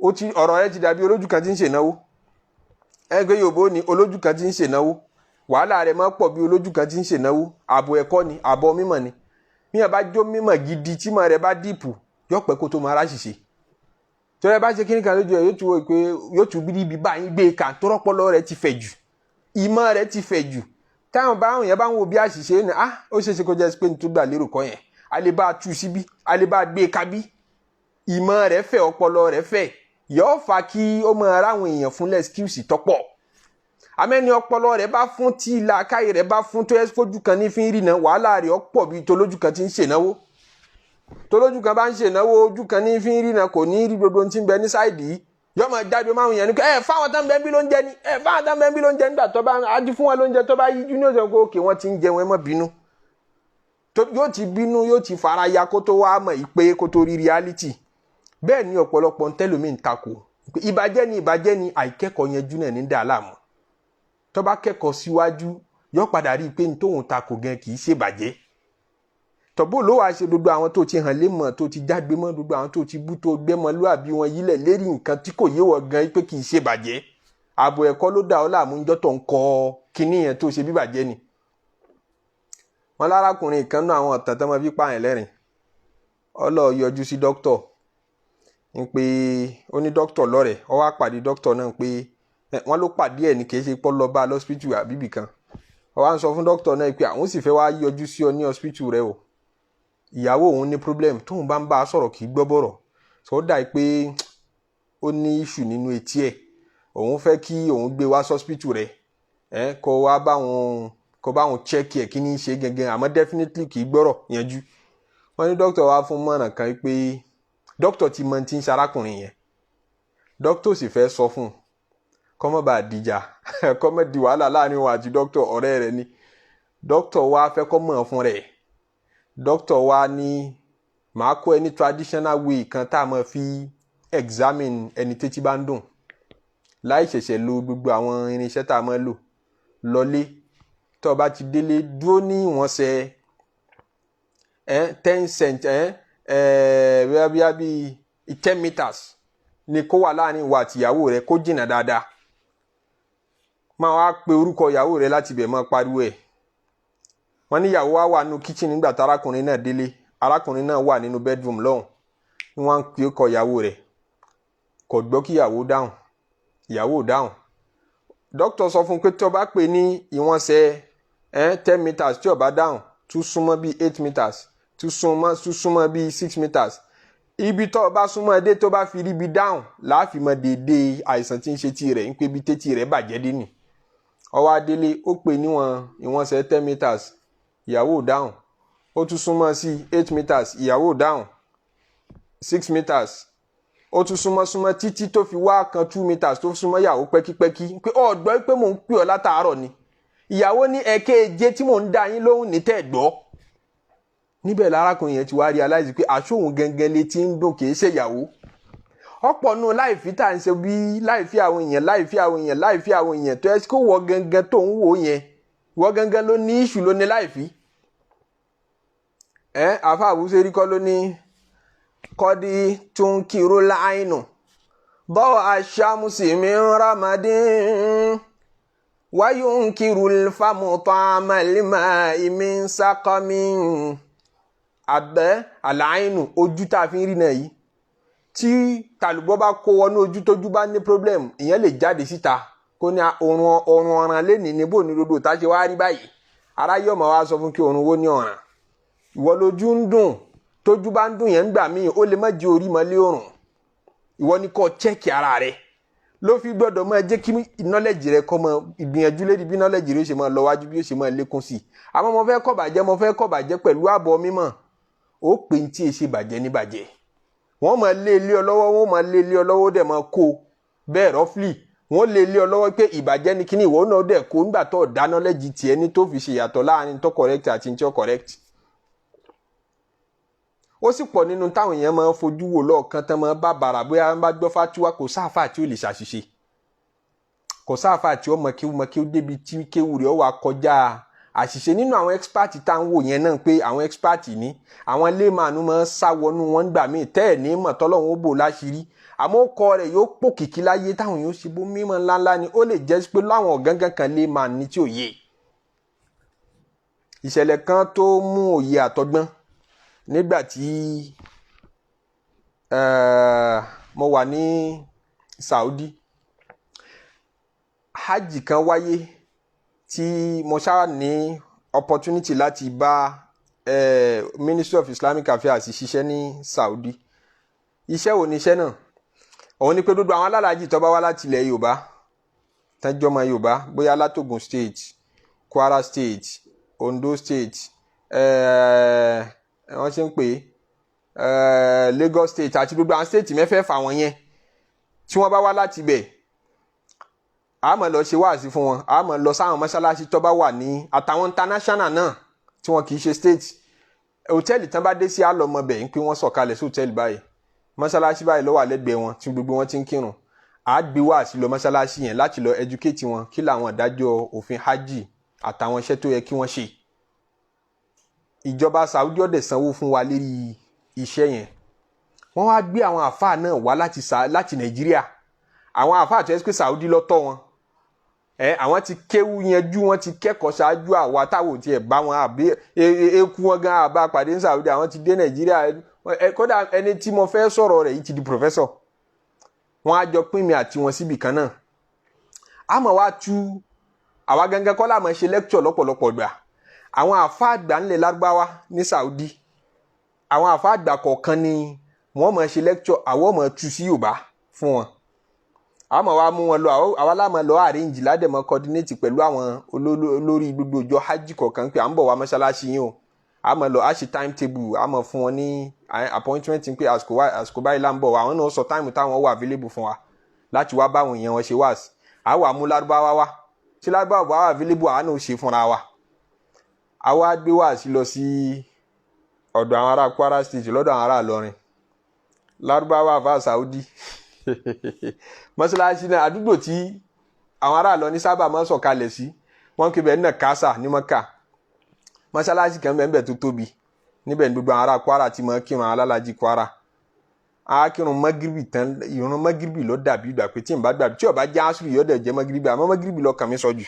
ọ̀rọ̀ rẹ ti dàbí olójú kan tí ń ṣènáwó ẹgbẹ́ Yorùbá ní olójú kan tí ń ṣènáwó wàhálà rẹ̀ máa pọ̀ bí olójú kan tí ń ṣènáwó àbọ̀ ẹ̀kọ́ ni àbọ̀ mímọ̀ ni míyàn bá jó mímọ̀ gidi tí mọ̀ rẹ̀ bá dìpù yóò pẹ́ kó tó máa ráṣìṣe tó rẹ bá ṣe kíní kan lójú ẹ̀ yóò tún bí ibi báyìí gbé kà tó rọ́pọ́lọ́ rẹ̀ ti fẹ̀ jù ìmọ̀ rẹ̀ ti fẹ̀ jù táwọn báwọn yẹn bá ń wo bí àṣìṣe ní ó ṣeéṣe kó jẹ́ pé nítorí gbà lérò kọ́ yẹn a lè bá a tú síbí a lè bá a gbé kábí ìmọ̀ rẹ̀ fẹ̀ ọpọlọ rẹ̀ fẹ̀ yóò fa kí ó máa ráwọn èèyàn fún lẹ́skíùsì tọ́pọ̀ amẹ́ni ọpọlọ rẹ̀ bá fún tí làákàyè rẹ̀ bá fún tó ẹ́ fojú kan ní fi ń rìnà wàhálà rẹ̀ ọ̀pọ̀ bíi tolójú kan ti ń ṣènáwó tolójú kan bá ń ṣènáwó ojú kan ní fi ń rìnà kò ní rí gbogbo tí ń bẹ ní sáìdì yóò máa jáde máa ń yẹn ni fáwọn tán bẹ́ẹ̀ bí ló ń jẹ ni fáwọn tán bẹ́ẹ̀ bí ló ń jẹ nígbà tó bá adi fún wọn lóúnjẹ tó bá yíjú ní òṣèlú pé òkè wọn ti ń jẹun ẹ má bínú yóò ti bínú yóò ti fara ya kó tó wá mọ̀ ìpè kó tó rí reality bẹ́ẹ̀ ni ọ̀pọ̀lọpọ̀ ntẹ́lómi ń takò ìbàjẹ́ ni àìkẹ́kọ̀ọ́ yanjú náà ní dà láàmú tó bá kẹ́kọ̀ọ́ síwájú yóò padà rí i pé tóun takò gan kì í ṣe bàjẹ́ tọ́bù ló wàá ṣe gbogbo àwọn tó ti hàn lé mọ̀ tó ti jágbe mọ́ gbogbo àwọn tó ti bú tó gbé mọ́ lóàbí wọn yílẹ̀ lérí nǹkan tí kò yé wọ gan pé kì í ṣe bàjẹ́ ààbò ẹ̀kọ́ ló dà ọ́ láàmú ńjọ́ tó ń kọ́ kinní yẹn tó ṣe bí bàjẹ́ ni. wọn lárakùnrin kan náà àwọn ọ̀tàn tó máa fi pààyàn lẹ́rìn ọlọ́ yọjú sí dókítọ̀ ń pé ó ní dókítọ̀ lọ́rẹ̀ ó wá pàdé dókítọ̀ náà pé wọ́n ló pàdé ẹ̀ ní kì í ṣe pọ́ lọ bá lọ́sípítù àbíbì kan ó wá ń sọ fún dókítọ̀ náà pé àwọn sì fẹ́ wá yọjú sí ọ ní ọsípítù rẹ o ìyàwó òun ní problem tóun bá ń bá a sọ̀rọ̀ kì í gbọ́ bọ̀rọ̀ tó dà pé ó ní issue nínú etí ẹ̀ òun fẹ́ kí òun gbé wá sọ́spítù rẹ̀ kó wá báwọn check ẹ̀ kí ní í ṣe gẹ́gẹ́ àmọ́ definitely kì í gbọ́rọ̀ yanjú wọ́n ní dókítà wá fún mọ̀ràn kan pé dókítà ti mọ ti ń ṣarákùnrin yẹn dókítà sì fẹ́ sọ fún un kó má bàa dìjà kó má di wàhálà láàrin òun àti dókítà ọ̀rẹ́ rẹ̀ ni dókítà wá fẹ́ kó mọ̀ fún rẹ̀ dókítà wa ní màá kó ẹ ní traditional way kan tá a máa fi examine ẹni tétí bá ń dùn láì ṣẹ̀ṣẹ̀ lo gbogbo àwọn irinṣẹ́ tá a máa lò lọlé tó bá ti délé dúró ní ìwọ̀nsẹ̀ 10 cent bí 10 meters ni kó wà láàrin ìwọ àti ìyàwó rẹ kó jìnnà dáadáa máa wá pe orúkọ ìyàwó rẹ láti bẹ̀ máa pariwo ẹ̀ wọ́n ní ìyàwó wa wà nínú kitchen nígbà tí arákùnrin náà délé arákùnrin náà wà nínú bedroom lọ́hùn ni wọ́n ń pe orúkọ ìyàwó rẹ̀ kò gbọ́ kí ìyàwó dáhùn ìyàwó dáhùn dókítà sọ fún pé tó bá pè ní ìwọ̀nsẹ̀ 10 meters tí ó bá dáhùn tún súnmọ́ bí 8 meters tún súnmọ́ bí 6 meters ibi tó bá súnmọ́ dé tó bá fi rí ibi dáhùn láàfin mọ déédéé àìsàn tí ń ṣe tí rẹ̀ ń pé bí tétí rẹ̀ bàjẹ́ dé nì ọwọ́ adélé ó pè níwọ̀n ìwọ̀nsẹ̀ 10 meters ìyàwó dáhùn ó tún súnmọ́ sí 8 meters ìyàwó dáhùn 6 meters ó tún súnmọ́ títí tó fi wá kan 2 meters tó súnmọ́ ìyàwó pẹ́kípẹ́kí pé ọ̀gbọ́ pé mò ń pè ọ́ látàárọ̀ ni ìyàwó ní ẹ̀kẹ́ẹ̀jẹ́ tí mò ń dá yín lóhùn ní tẹ́ẹ̀gbọ́ níbẹ̀ lárákùnrin yẹn ti wá realize pé àṣòhun gẹ́gẹ́ létí ń dùn kìí ṣe ìyàwó ọ̀pọ̀ nù láìfi tá à ń ṣe bí láìfi àwọn èèyàn tó ẹ kó wọ gẹ́gẹ́ tó ń wò yẹn wọ gẹ́gẹ́ ló ní ìṣù ló ní láìfi àfa àbúṣe rí kọ́ ló ní kọ́dí tún kíró láàínù bọ́ọ̀ aṣámùsì mi ń ramadín wáyé ń kírú fámùtọ́ àmàlímà ìmí ń sákọ́mí abẹ́ àlàáìnù ojú tá a fi ń rí náà yìí tí tàlùbọ́ bá kó wọnú ojú tójú bá ní problem ìyẹn lè jáde síta kó ní ọrùn ọ̀ràn lẹ́nìí níbò ní rodo tá a ṣe wá rí báyìí aráyé ọmọ wa sọ fún kí ọrùn wo ní ọ̀ràn ìwọ lójú ń dùn tójú bá ń dùn yẹn ń gbà míì ó lè má jẹ orí mọ́lé ọrùn ìwọ ni kò chẹ́ẹ̀kì ara rẹ ló fi gbọ́dọ̀ máa jẹ́ kí knowledge rẹ kọ́ mọ ìgbìyànjú lédi bí knowledge rẹ ṣe máa lọ wájú bí ó ṣe máa lékún sí i àmọ́ mo fẹ́ kọ́ bàjẹ́ pẹ̀lú ààbọ̀ mímọ̀ ó pè ní tí e ṣe bàjẹ́ ní bàjẹ́ wọ́n máa lé ilé ọ lọ́wọ́ dẹ̀ máa kó bẹ́ẹ̀ rọ́flì wọ́n lé ilé ọ lọ́wọ́ pé ìbàjẹ́ ni kíní ìwọ náà dẹ̀ kó nígbà tó dá knowledge tiẹ̀ ní tó fi ṣe yàtọ̀ láàrin tó correct àti tí ó correct. ó sì pọ̀ nínú táwọn èèyàn máa ń fojú wò lọ́ọ̀kan tán máa bá bàrà bóyá wọ́n bá gbọ́ fátíwá kò sáfà tí ó lè ṣàṣìṣe kò sáfà tí ó mọ kí ó débi tí kéwù rẹ̀ ó wà kọjá àṣìṣe nínú àwọn expert tá à ń wò yẹn náà pé àwọn expert ní àwọn léèmánú máa ń sá wọnú wọn gbà míì tẹ́ ẹ̀ ní mọ̀ tọ́lọ́run ó bò láṣìírí àmọ́ ó kọ rẹ̀ yóò pò kìkì láyé táwọn yóò ṣe bó mímọ́ ńláńlá ni ó lè jẹ́ pé láwọn ọ̀gángán kan léèmánú ní tí ò yé ìṣẹ̀lẹ̀ kan tó mú òye àtọgbọ́n nígbà tí mo wà ní Saudi hajj kan wáyé tí mo ṣáà ní opportunity láti bá Ministry of Islamic Affairs ṣiṣẹ́ ní Saudi iṣẹ́ wo ni iṣẹ́ náà òun ni pé gbogbo àwọn alálàájì tó bá wá láti ilẹ̀ Yorùbá tẹ́jọ́mọ Yorùbá bóyá látògùn state Kwara state Ondo state wọ́n ṣe ń pè Lagos state àti gbogbo àwọn state mẹ́fẹ̀ẹ̀fà wọn yẹn tí wọ́n bá wá láti ibẹ̀ a máa lọ ṣe wáàsí fún wọn a máa lọ sáwọn mọ́ṣáláṣí tó bá wà ní àtàwọn international náà tí wọn kì í ṣe state hòtẹ́ẹ̀lì tán bá dé sí àlọ́mọbẹ̀ ń pé wọ́n sọ̀kalẹ̀ sí hòtẹ́ẹ̀lì báyìí mọ́ṣáláṣí báyìí ló wà lẹ́gbẹ̀ẹ́ wọn tí gbogbo wọn ti ń kírun a gbé wáàsí lọ mọ́ṣáláṣí yẹn láti lọ educate wọn kí làwọn ìdájọ́ òfin hajj àtàwọn iṣẹ́ tó yẹ kí wọ́n ṣe ìjọba Saudi ọ̀dẹ̀ sanwó fún wa lérí iṣẹ́ yẹn wọ́n wá gbé àwọn àfáà náà wá láti Nàìjíríà àwọn àfáà tó yẹ pé Saudi ló tọ́ wọn àwọn ti kéwú yanjú wọn ti kẹ́kọ̀ọ́ ṣáájú àwa táwọn ti ẹ̀ bá wọn àbí eku wọn gan àbá pàdé ní Saudi àwọn ti dé Nàìjíríà kódà ẹni tí mo fẹ́ sọ̀rọ̀ rẹ̀ yìí ti di professor wọn á jọ pín mi àti wọn síbì kan náà àmọ́ wá tú àwa gangan kọ́ láàmú ṣe lecture lọ́pọ̀lọpọ̀ gbà àwọn àfáà àgbà ńlẹ̀ Lárúbáwá ní Saudi àwọn àfáà àgbà kọ̀ọ̀kan ni wọ́n máa ṣe lecture àwọn máa tú sí Yorùbá fún wọn àmọ́ wa mú wọn lọ àwa láàmú lọ arrange ládẹ̀mọ́ coordinate pẹ̀lú àwọn olórí gbogbo ìjọ hajj kọ̀ọ̀kan pé à ń bọ̀ wá mọ́ṣáláṣí yín o àmọ́ lọ àṣì timetable àmọ́ fún wọn ní appointment pé àsìkò báyìí là ń bọ̀ wá àwọn náà sọ time táwọn wà available fún wa láti wá báwọn èèyàn wọn ṣe wá sí àwa mú Lárúbáwá wá tí Lárúbáwá bá wà available àwọn náà ṣe fúnra wa àwa gbé wá sí lọ sí ọ̀dọ̀ àwọn ará Kwara state lọ́dọ̀ àwọn ará Ìlọrin lárúbáwá àfa Saudi mọ́sálásí náà àdúgbò tí àwọn ará lọ ní sábà máa ń sọ̀kalẹ̀ sí wọ́n kí bẹ́ẹ̀ náà kásà ní Mọ́kà mọ́sálásí kan bẹ́ẹ̀ tó tóbi níbẹ̀ ní gbogbo àwọn ará Kwara tí máa kírun alálàájì Kwara a kírun magiribi tán ìrun magiribi ló dàbí ìgbà pé tí n bá gbàgbé tí ó bá jẹ́ asùrì yóò dẹ̀ jẹ́ magiribi àmọ́ magiribi ló kàn mí sọ jù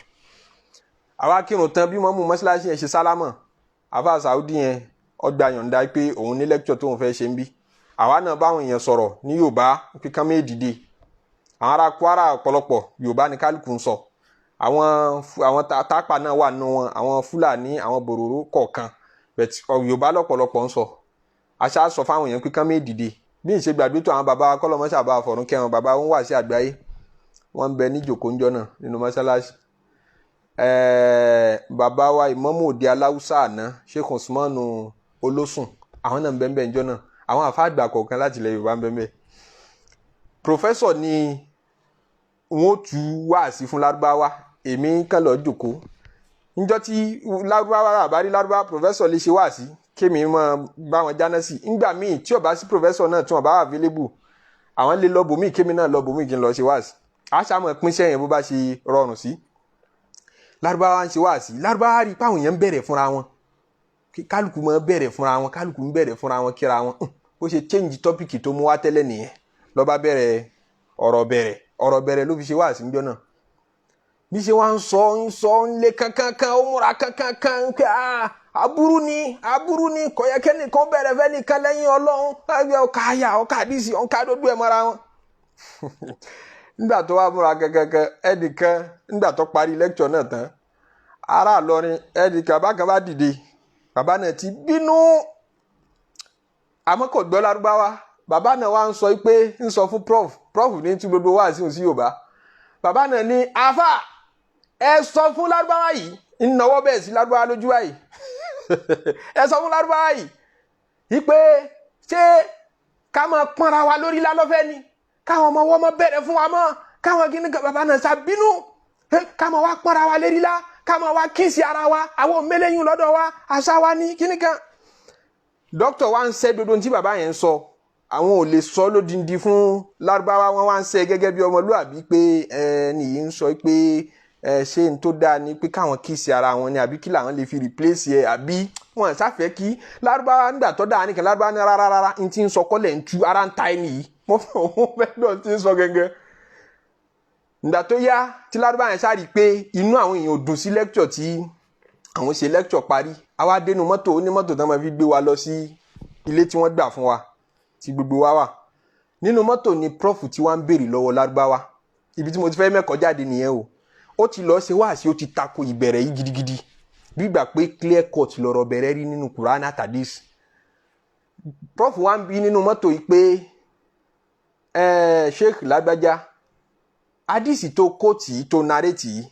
àwa kírun tán bí wọ́n mú mọ́sálásí yẹn ṣe sálámọ̀ àfa Saudi yẹn ọgbà yọ̀ǹda pé òun ní lẹ́kítọ̀ tóun fẹ́ ṣe ń bí àwa náà báwọn èèyàn sọ̀rọ̀ ní Yorùbá pé kán méè dìde àwọn ará Kwara ọ̀pọ̀lọpọ̀ Yorùbá ní kálukú ń sọ àwọn tápà náà wà nínú wọn àwọn Fúlàní àwọn bòròró kọ̀ọ̀kan Yorùbá lọ́pọ̀lọpọ̀ ń sọ aṣá sọ fáwọn èèyàn pé kán méè dìde bí n ṣe gbàgbé tó àwọn bàbá kọlọmọṣà bá fọ̀rún kẹwọn bàbá wọn wà sí àgbáyé wọn ń bẹ ní jòkóńjọ náà nínú mọ́ṣáláṣí bàbá wa ìmámù òde aláwùsá àná Sheikh Usmanu Olósùn àwọn náà ń bẹ ń bẹ ńjọ náà àwọn àfáàgbà kọ̀ọ̀kan láti ilẹ̀ Yorùbá ń bẹ ń bẹ pòfẹ́sọ̀ ni wọn ó tú wáàsí fún lárúbáwá èmi kàn lọ jòkó níjọ́ tí lárúbáwá àbárí lárúbáwá pòfẹ́sọ̀ lè ṣe wáàsí kémi mọ bá wọn jáná sí ngbà míì tí ó bá sí pòfẹ́sọ̀ náà tí wọ́n bá wà available àwọn lè lọ bòmíì kémi náà lọ bòmíì kí n lọ ṣe wáàsí àṣàmọ̀ pínṣẹ́ yẹn bó bá ṣe rọrùn sí lárúbáwá ń ṣe wáàsí lárúbáwá rí páwọn èèyàn ń bẹ̀rẹ̀ fúnra wọn kálukú mọ bẹ̀rẹ̀ fúnra wọn kálukú ń bẹ̀rẹ̀ fúnra wọn kíra wọn bó ṣe change topic tó mú wá tẹ́lẹ̀ nìyẹn ló bá bẹ̀rẹ̀ ọ̀rọ̀ bẹ̀rẹ̀ ló fi ṣe wáàsí níjọ́ náà bí ṣe wá ń sọ ń lé kankankan ó múra kankankan pé aburú ni kò yẹ kẹ́nìkan bẹ̀rẹ̀ fẹ́ nìkan lẹ́yìn Ọlọ́run ọkà àyà ọkà àdìsí ọkà dódú ẹ̀ mọ́ra wọn. nígbà tó wá múra kankankan ẹnìkan nígbà tó parí lẹ́kítọ̀ náà tán ará Ìlọrin ẹnìkan bá kan bá dìde bàbá náà ti bínú àmọ́ kò gbọ́ lárúbáwá bàbá náà wá ń sọ pé ń sọ fún prof ní tí gbogbo wá sí òsì Yorùbá bàbá náà ní afa ẹ sọ fún lárúbáwá yìí ń nawọ́ bẹ́ẹ̀ sí lárúbáwá lójú báyìí ẹ sọ fún lárúbáwá yìí wípé ṣé ká máa pọ́nra wa lórí lálọ́fẹ́ ni káwọn ọmọ wọn mọ bẹ̀rẹ̀ fún wa mọ́ káwọn kí ni bàbá náà ṣàbínú ká máa wá pọ́nra wa lérí lá ká máa wá kíìsì ara wa àwọn mẹ́lẹ́yìn lọ́dọ̀ wa àṣà wa ní kíní kan. dókítà wa ń ṣe dodo tí bàbá yẹn ń sọ àwọn ò lè sọ lódindi fún lárúbáwá wọn wá ń ṣe gẹ́gẹ́ bí ọmọlúàbí pé nìyí ń sọ pé ṣé n tó dáa ni pé káwọn kíìsì ara wọn ni àbí kí làwọn lè fi replace ẹ àbí wọn ṣàfẹ́ kí lárúbáwá nígbà tó dáa nìkan lárúbáwá ní rárá n ti ń sọ kọ́lẹ̀ ń tu ara ń ta ẹni yìí wọ́n fẹ́ lọ ti ń sọ gẹ́gẹ́. nígbà tó yá tí lárúbáwá yẹn ṣáà rí i pé inú àwọn èèyàn ò dùn sí lecture tí àwọn ṣe lecture parí àwa dénú mọ́tò onímọ́tò tán máa fi gbé wa lọ sí ilé tí wọ́n gbà fún wa tí gbogbo wa wà nínú mọ́tò ni prof tí wọ́n ń béèrè lọ́wọ́ lárúbáwá ibi tí mo ti fẹ́ mẹ́kọ̀ọ́ jáde nìyẹn o ó ti lọ ṣe wáàsí ó ti tako ìbẹ̀rẹ̀ yìí gidigidi bí ìgbà pé clear cut lọ́rọ̀ bẹ̀rẹ̀ rí nínú Quran àtàdís prof wa ń bi nínú mọ́tò yìí pé sheikh lágbájá àdìsí tó kóòtì tó narètì yìí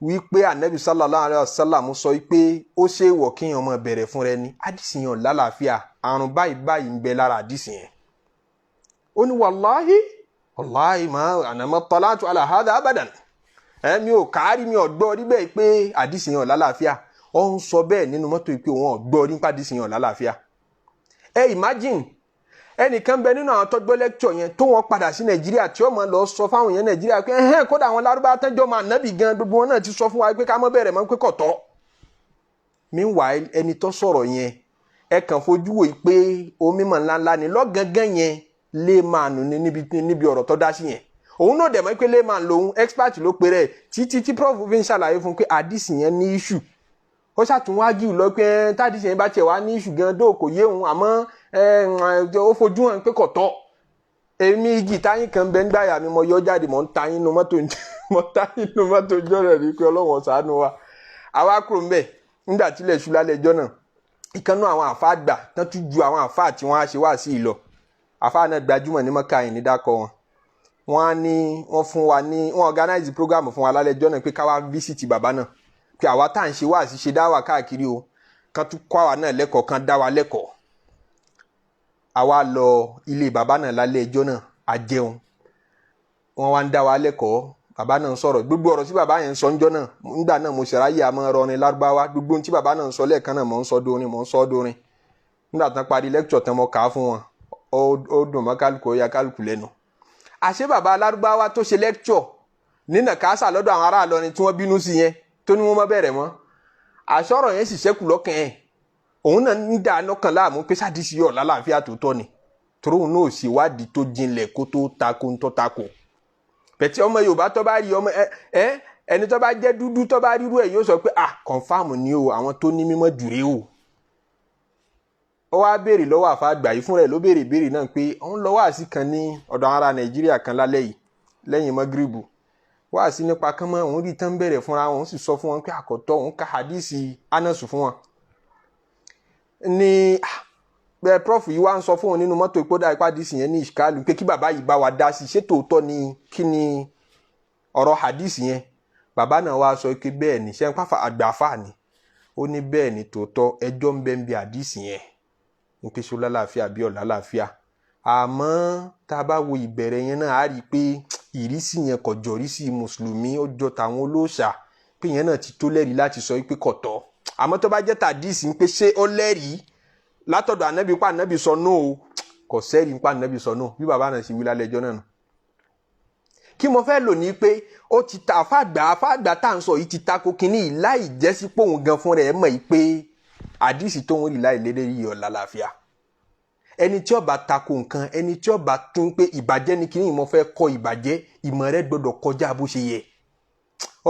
wípé anabi sallallahu alayhi wa sallam sọ pé ó ṣe é wọ̀ kéèyàn máa bẹ̀rẹ̀ fún rẹ ní àdìsí yẹn lálàáfíà àrùn báyìí ń bẹ lára àdìsí yẹn ó ní wàláhì ma ànàmọ́ talatu ala hadha abadan mi ò kárí mi ò gbọ́ rí bẹ́ẹ̀ pé àdìsí yẹn lálàáfíà ó ń sọ bẹ́ẹ̀ nínú mọ́tò pé òun ò gbọ́ rí nípa àdìsí yẹn lálàáfíà imagine ẹnìkan bẹ nínú àwọn tó gbọ́ lecture yẹn tó wọn padà sí Nàìjíríà tí ó máa lọ sọ fáwọn yẹn Nàìjíríà pé kódà àwọn lárúbá tẹ́jọ́ máa nábì gan gbogbo wọn náà ti sọ fún wa pé ká mọ́ bẹ̀rẹ̀ mọ́ pé kò tọ́. meanwhile ẹni tó sọ̀rọ̀ yẹn ẹ kàn fojú wò pé omi mọ̀ ńláńlá ni lọ́gángan yẹn lè máa nù níbi ọ̀rọ̀ tó dá sí yẹn òun náà dẹ̀ mọ́ pé lè máa lòun expert ló pe rẹ̀ títí tí prof fi ń ṣàlàyé fún pé àdìsí yẹn ní issue ó ṣàtúnwájú lọ pé tádìsí yẹn bá tiẹ̀ wá ní issue gan dóò kò yé òun àmọ́ ó fojú hàn pé kò tọ́ èmi igi táyín kan bẹ ń gbáyà mi mo yọ jáde mo ń táyín nu mọ́tò jọ rẹ̀ rí pé Ọlọ́run ṣàánú wa àwa kúrò ń bẹ̀ nígbà tílẹ̀ ṣú lálẹ́ ẹjọ́ náà ìkànnú àwọn àfa àgbà tán tún ju àwọn àfa tí wọ́n á ṣe wá sí ìlọ àfa náà gbajúmọ̀ ní mọ́kà yìí ní dákọ̀ wọ́n organize program fún wa lálẹ́ ẹjọ́ náà pé káwá visit bàbá náà pé àwa tá à ń ṣe wá sí ṣe dá wà káàkiri o kan tún kọ́ àwa náà lẹ́kọ̀ọ́ kan dá wa lẹ́kọ̀ọ́ àwa lọ ilé bàbá náà lálẹ́ ẹjọ́ náà a jẹun wọ́n wá ń dá wa lẹ́kọ̀ọ́ bàbá náà ń sọ̀rọ̀ gbogbo ọ̀rọ̀ tí bàbá yẹn ń sọ ńjọ́ náà nígbà náà mo ṣèráyè àmọ́ rọrin lárúbáwá gbogbo ohun tí bàbá náà ń sọ lẹ́ẹ̀kan náà mò ń sọ dórin nígbà tán parí lecture tán mo kà á fún wọn ó dùn mọ́ kálukú ó ya kálukú lẹ́nu. àṣé bàbá alárúbáwá tó ṣe lecture nínà kásà lọ́dọ̀ àwọn ará Ìlọrin tí wọ́n bínú sí yẹn tó ní wọ́n má bẹ̀rẹ̀ mọ́ àṣọ̀rọ̀ yẹn sì ṣẹ́kù lọ́kàn ẹ̀ òun náà ń dà lọ́kàn láàmú pé sádìsí yọ̀ lálàáfíà tó tọ́ ni torí òun náà sì wádìí tó jinlẹ̀ kó tó tako ń tọ́ tako. bẹ̀tẹ̀ ọmọ Yorùbá tó bá rí ọmọ ẹni tó bá jẹ́ dúdú tó bá rírú ẹ̀ yóò sọ pé confam ni o àwọn tó ní mímọ́ jùrẹ́ o. ó wá béèrè lọ́wọ́ àfa àgbà yìí fúnra ẹ̀ ló béèrè náà pé òun lọ wáàsí kan ní ọ̀dọ̀ ará Nàìjíríà kan lálẹ́ yìí lẹ́yìn mọ́gíríbù wáàsí nípa kán mọ́ òun rí tán bẹ̀rẹ̀ fúnra wọn sì sọ fún wọn pé àkọ́tọ́ òun ka hadisi Anasu fún wọn. ní bẹ́ẹ̀ prof yìí wá ń sọ fún òun nínú mọ́tò ìpódà hadisi yẹn ní ìṣkáàlù pé kí bàbá yìí bá wa dá sí ṣé tòótọ́ ni kí ni ọ̀rọ̀ hadisi yẹn. bàbá náà wá sọ pé bẹ́ẹ̀ ni ṣé ń pàfà àgbàfà ni ó ní bẹ́ẹ̀ ni tòótọ́ ẹjọ́ ń bẹ ń bí hadisi yẹn ní pé ṣó lálàáfíà bí ọ̀lá láàfíà àmọ́ tá a bá wo ìbẹ̀rẹ̀ yẹn náà á rí i pé ìrísí yẹn kò jọ rísí mùsùlùmí ó jọ tàwọn olóòṣà pé yẹn náà ti tó lẹ́rìí láti sọ pé kò tọ́ àmọ́ tó bá jẹ́ tàdísì ń pé ṣé ó lẹ́rìí látọ̀dọ̀ ànábì pa ànábì sọ náà o kò sẹ́rìí pa ànábì sọ náà bí bàbá náà sì wí lálẹ́ ẹjọ́ náà nù. kí mo fẹ́ lò ní pé ó ti ta àfàgbà tá à ń sọ yìí ti tako kínní yìí láì jẹ́ sí pòun gan fún rẹ̀ mọ̀ yìí pé àdísì tóun rí láì lédè yìí ọ̀la láàfíà. ẹni tí ó bá tako nǹkan ẹni tí ó bá tún pé ìbàjẹ́ ni kínní mo fẹ́ kọ ìbàjẹ́ ìmọ̀ rẹ̀ gbọ́dọ̀ kọjá bó ṣe yẹ.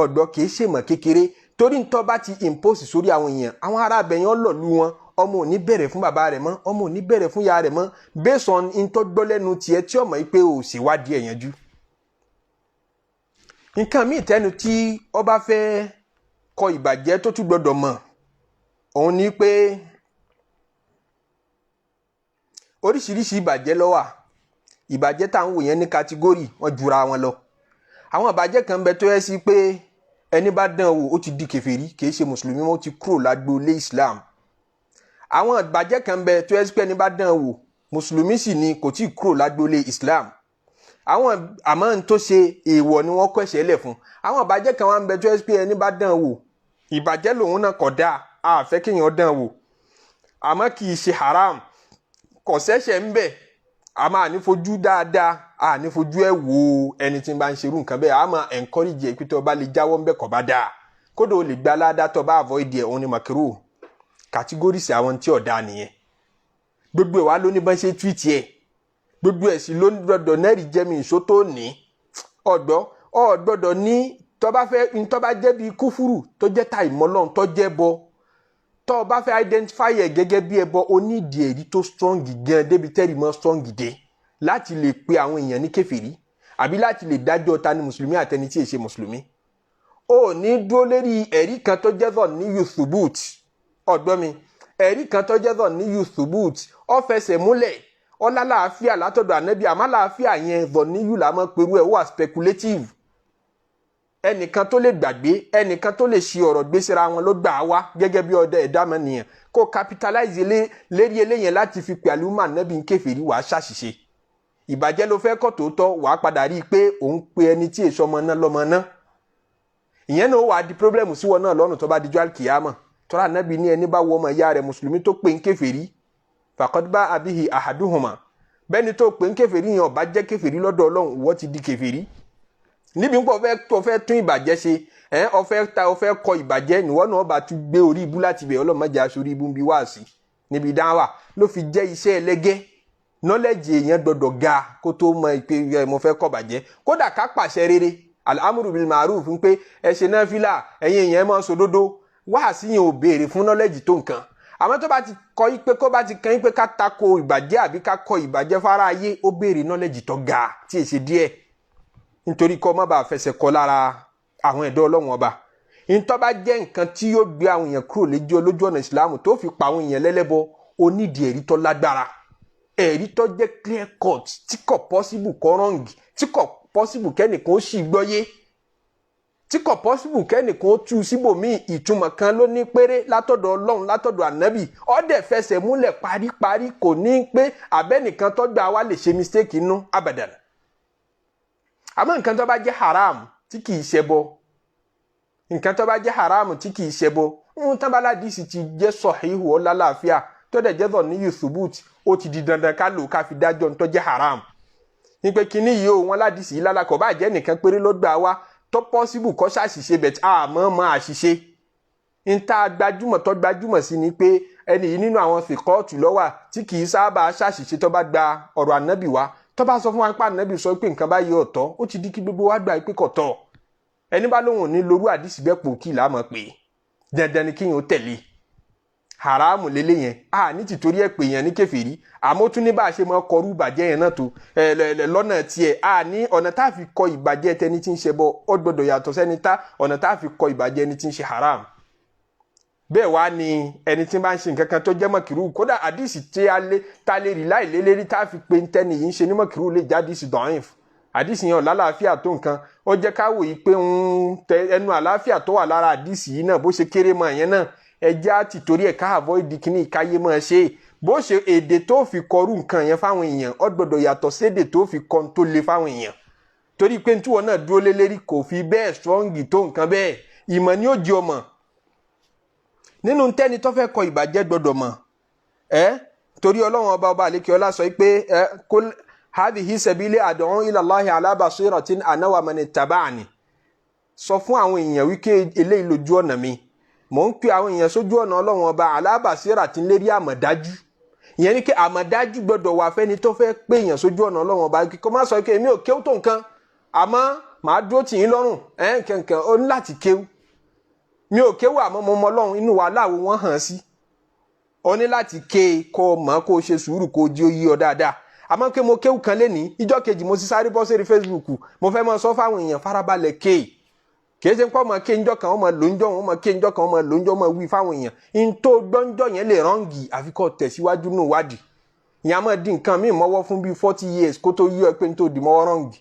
ọ̀dọ́ kìí ṣèmọ̀ kékeré torí ntọ́ bá ti impose sórí àwọn èèyàn àwọn ará abẹ̀yàn lọ̀lú wọn ọmọ ò ní bẹ̀rẹ̀ fún bàbá rẹ̀ mọ́ ọmọ ò ní bẹ̀rẹ̀ fún ìyá rẹ̀ mọ́ based on ntọ́ gbọ́ lẹ́nu tiẹ̀ tí ọmọ yìí pé ò ṣèwádìí ẹ̀ yanjú. nǹkan míì tẹ́nu tí ó bá fẹ́ kọ ìbàjẹ́ tó tún gbọ́dọ̀ mọ̀ òun ni pé oríṣiríṣi ìbàjẹ́ ló wà ìbàjẹ́ tá à ń wò yẹn ní kátígórì wọ́n jura wọn lọ. àwọn ìbàjẹ́ kan bẹ tó yẹ sí pé ẹni bá dán wò ó ti di kèfèrí kìí ṣe mùsùlùmí mọ́ ó ti kúrò lágboolé Islam. àwọn ìbàjẹ́ kan bẹ tó yẹ sí pé ẹni bá dán wò mùsùlùmí sì ni kò tí ì kúrò lágboolé Islam. àwọn àmọ́ n tó ṣe èèwọ̀ ni wọ́n kọ́ ẹ̀ṣẹ̀ lẹ̀ fún. àwọn ìbàjẹ́ kan wà ń bẹ tó yẹ sí pé ẹni bá dán wò ìbàjẹ́ lòun náà kò dáa a fẹ́ kéèyàn dán wò àmọ́ kì í ṣe haram kò ṣẹ̀ṣẹ̀ ń bẹ àmọ́ ànífojú dáadáa ànífojú ẹ̀ wò ẹni tí ń bá ń ṣerú nǹkan bẹ́ẹ̀ àmọ́ encourage ẹ̀ pé tó bá lè jáwọ́ ń bẹ̀ kọ́ bá dáa kódà ó lè gba aládá tó bá avoid ẹ̀ òun ni makaro categories àwọn tí ọ̀dà nìyẹn gbogbo ẹ̀ wá ló ní bá ń ṣe tweet ẹ̀ gbogbo ẹ̀ sì ló ń gbọdọ̀ nẹ́rì jẹ́mi ìṣó tó ní ọ̀gbọ́dọ̀ ní tó bá jẹ́ bíi kúfúrù tó jẹ́ ta ìmọ̀lọ́run tó jẹ́ bọ tó bá fẹ́ identify ẹ̀ gẹ́gẹ́ bí ẹbọ onídìí èrí tó strong gan débi tẹ́rì mọ́ strong dé láti lè pe àwọn èèyàn ní kèfèrí àbí láti lè dájọ́ ta ni mùsùlùmí àtẹni tí ì ṣe mùsùlùmí. ó ní dúró lérí ẹ̀rí kan tó jẹ́ zọ̀ ní yuthubut ọ̀gbọ́n mi ẹ̀rí kan tó jẹ́ zọ̀ ní yuthubut ó fẹsẹ̀ múlẹ̀ ó lálàáfíà látọ̀dọ̀ ànábì àmọ́ làáfíà yẹn zọ̀ ní yù lámọ́ perú ẹ̀ wà speculative. ẹnìkan tó lè gbàgbé ẹnìkan tó lè ṣe ọ̀rọ̀ gbèsèrà wọn ló gbà á wá gẹ́gẹ́ bí ọdẹ ẹ̀dámọ̀ nìyẹn kó capitalize lérí eléyẹn láti fi pè àlùmọ́ ànábì ń kèfèrí wàá ṣàṣìṣe. ìbàjẹ́ ló fẹ́ kọ́ tòótọ́ wàá padà rí i pé òun pe ẹni tí èso ọmọ náà lọ́mọ náà. ìyẹn náà wàá di problem sí wọn náà lọ́rùn tó bá di jọ́àl kìyàmọ̀ tọ́lá ànábì ní ẹni bá wọ ọmọ ìyá rẹ̀ mùsùlùmí tó pe ń kèfèrí faqad ba'a bihi ahaduhuma bẹ́ẹ̀ni tó pe ń kèfèrí yẹn ó bá jẹ́ kèfèrí lọ́dọ̀ Ọlọ́run ìwọ ti di kèfèrí. níbi pọ̀ tó fẹ́ tún ìbàjẹ́ ṣe ọfẹ́ kọ ìbàjẹ́ níwọ náà bá tún gbé orí ibú láti bẹ̀ ọlọ́mọdé aṣọ orí ibú ń bí wá sí níbi dáwà ló fi jẹ́ iṣẹ́ ẹlẹ́gẹ́ knowledge èèyàn gbọdọ̀ ga kó tó mọ ìpè mo fẹ́ kọ́ bàjẹ́ kódà ká pàṣẹ rere al-amru bil ma'ruf ń pé ẹ ṣe náfìlà ẹ̀yin èèyàn máa sòdodo wá sí yẹn ò béèrè fún knowledge tó nǹkan àmọ́ tó bá ti kọ́ yí pé kó bá ti kàn yín pé ká tako ìbàjẹ́ àbí ká kọ ìbàjẹ́ fara ayé ó béèrè knowledge tó ga tí èsì díẹ̀ nítorí kọ́ má bàa fẹsẹ̀ kọ́ lára àwọn ẹ̀dọ́ Ọlọ́run ọba ìtọ́ bá jẹ́ nǹkan tí yóò gbé àwọn èèyàn kúrò lójú ọ̀nà ìsìlámù tó fi pa àwọn èèyàn lẹ́lẹ́bọ onídìí ẹ̀rí tó lágbára ẹ̀rí tó jẹ́ clear cut tí kò possible kọ́ rọ́ǹgì tí kò possible kẹ́nìkan ó sì gbọ́yé tí kò possible kẹ́nìkan ó tú síbòmíì ìtumọ̀ kan ló ní péré látọ̀dọ̀ Ọlọ́run látọ̀dọ̀ ànábì ọ̀dẹ̀ fẹsẹ̀ múlẹ̀ paríparí kò ní pé abẹ́nìkan tó gbà wá lè ṣe mistake inú abadan. àmọ́ nǹkan tó bá jẹ́ haram tí kì í ṣẹbọ nǹkan tó bá jẹ́ haram tí kì í ṣẹbọ tán bá ládìsí ti jẹ́ sọ̀híhù ọlálàáfíà tó dẹ̀ jẹ́ dhanniyu thubut ó ti di dandan ká lò ká fi dájọ́ tó jẹ́ haram ní pé kíní yìí ó wọn ládìsí yìí lálàkọ̀ bá jẹ́ nìkan péré ló gbà wá tó possible kó ṣàṣìṣe bẹ̀t àmọ́ àṣìṣe ń tá gbajúmọ̀ tó gbajúmọ̀ sí ni pé ẹni yìí nínú àwọn fìkọ́ọ̀tù lọ́wà tí kì í sábà ṣàṣìṣe tó bá gba ọ̀rọ̀ ànábì wá tó bá sọ fún wa pé ànábì sọ pé nǹkan báyìí ọ̀tọ̀ ó ti di kí gbogbo wa gbà pé kò tọ́ ẹni bá lóhùn ní lórú àdìsí bẹ́ẹ̀ pò kí làá mọ̀ pé dandan ni kíyàn ó tẹ̀lé haramu lélẹ̀ yẹn ní tìtorí ẹ̀ pé yẹn ní kèfèrí àmọ́ tún ní bá a ṣe máa kọrú ìbàjẹ́ yẹn náà tó lọ́nà tiẹ̀ ní ọ̀nà tá a fi kọ ìbàjẹ́ tẹni tí ń ṣe bọ́ ọ gbọ́dọ̀ yàtọ̀ sẹ́ni ọ̀nà tá a fi kọ ìbàjẹ́ ẹni tí ń ṣe haram bẹ́ẹ̀ wá ni ẹni tí bá ń ṣe nǹkan kan tó jẹ́ mọ̀kìrú kódà àdìsí tí ta lè rí láìlélérí tá a fi pe tẹ́ni yìí ń ṣe ní mọ̀kìrú lè já àdìsí dọ̀ọ́yìn àdìsí yẹn ò lálàáfíà tó nǹkan ó jẹ́ ká wòye pé ẹnu àlàáfíà tó wà lára àdìsí yìí náà bó ṣe kéré mọ́ ẹ̀yẹn náà ẹjẹ́ àti torí ẹ̀ ká avoid kíní ìkáyé mọ́ ẹ ṣe bó ṣe èdè tó fi kọrú nǹkan yẹn fáwọn èèyàn ó gbọ́dọ̀ yàtọ̀ sédè tó fi kọ́ tó le fáwọn èèyàn torí pé tíwọ́ náà dúró lé lérí kò fi bẹ́ẹ̀ strong tó nǹkan bẹ́ẹ̀ ìmọ̀ ni ó di ọmọ nínú tẹ́ni tó fẹ́ kọ ìbàjẹ́ gbọ́dọ̀ mọ̀ torí ọlọ́run ọba àlékè ọlá sọ pé kul hadhihi sabili ad'u ila Allahi ala basiratin ana wa man ittaba'ani sọ fún àwọn èèyàn wípé eléyìí lójú ọ̀nà mi mò ń pe àwọn èèyàn sójú ọ̀nà ọlọ́run ọba ala basiratin lérí àmọ̀dájú ìyẹn ni pé àmọ̀dájú gbọ́dọ̀ wà fẹ́ni tó fẹ́ pé èèyàn sójú ọ̀nà ọlọ́run ọba kó má sọ pé èmi ò kéwú tó nǹkan àmọ́ màá dúró tì yín lọ́rùn kẹ̀kẹ́ ó ní láti kéwú mi ò kéwú àmọ́ mo mọ ọlọ́run inú wa láwo wọ́n hàn sí ó ní láti ké kó mọ̀ kó ṣe sùúrù kó di ó yí ọ dáadáa àmọ́ pé mo kéwú kan lénìí ìjọ́ kejì mo sì sáré bọ́ sórí Facebook mo fẹ́ mọ sọ fáwọn èèyàn farabalẹ̀ ké kì í ṣe pé ọmọ ké ńjọ́ kan ọmọ lóńjọ́ ọmọ ké ńjọ́ kan ọmọ lóńjọ́ ọmọ wí fáwọn èèyàn ń tó gbọ́njọ́ yẹn lè rọ́ǹgì àfikọ́ tẹ̀síwájú nù wádìí ìyẹn àmọ́ di nǹkan míì mọ́wọ́ fún bíi 40 years kó tó yí ọ pé ń tó di mọ́wọ́ rọ́ǹgì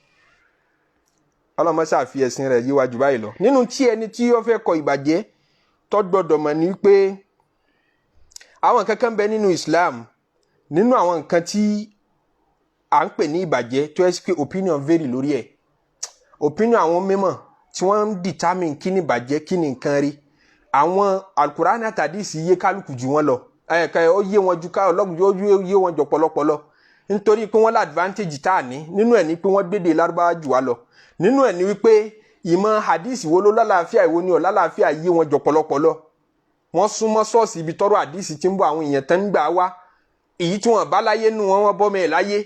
ọlọ́mọ ṣàfi ẹ̀sìn rẹ̀ yíwájú báyìí lọ nínú tí ẹni tí ó fẹ́ kọ ìbàjẹ́ tó gbọ́dọ̀ mọ̀ ní pé àwọn kankan bẹ nínú Islam nínú àwọn nǹkan tí à ń pè ní ìbàjẹ́ tó ẹ́ sí pé opinion vary lórí ẹ̀ opinion àwọn mímọ̀ tí wọ́n ń determine kí ni ìbàjẹ́ kí ni nǹkan rí àwọn Al-Qur'an àti Hadisi yé kálukú jù wọ́n lọ ó yé wọn ju ká ọlọ́gùn ó yé wọn jọ pọ̀lọpọ̀lọ nítorí pé wọ́n lá advantage tá a ní nínú ẹ̀ ní pé wọ́n gbédè lárúbáwá jù wá lọ nínú ẹ̀ ní wípé ìmọ̀ hadisi wo ló lálàáfíà ìwo ni ò lálàáfíà yé wọn jọ pọ̀lọpọ̀lọ wọ́n súnmọ́ sọ́ọ̀sì ibi tọ́rọ̀ hadisi tí ń bọ̀ àwọn èèyàn tán ń gbà wá èyí tí wọ́n bá láyé nù wọ́n bọ́ mẹ́ẹ̀ láyé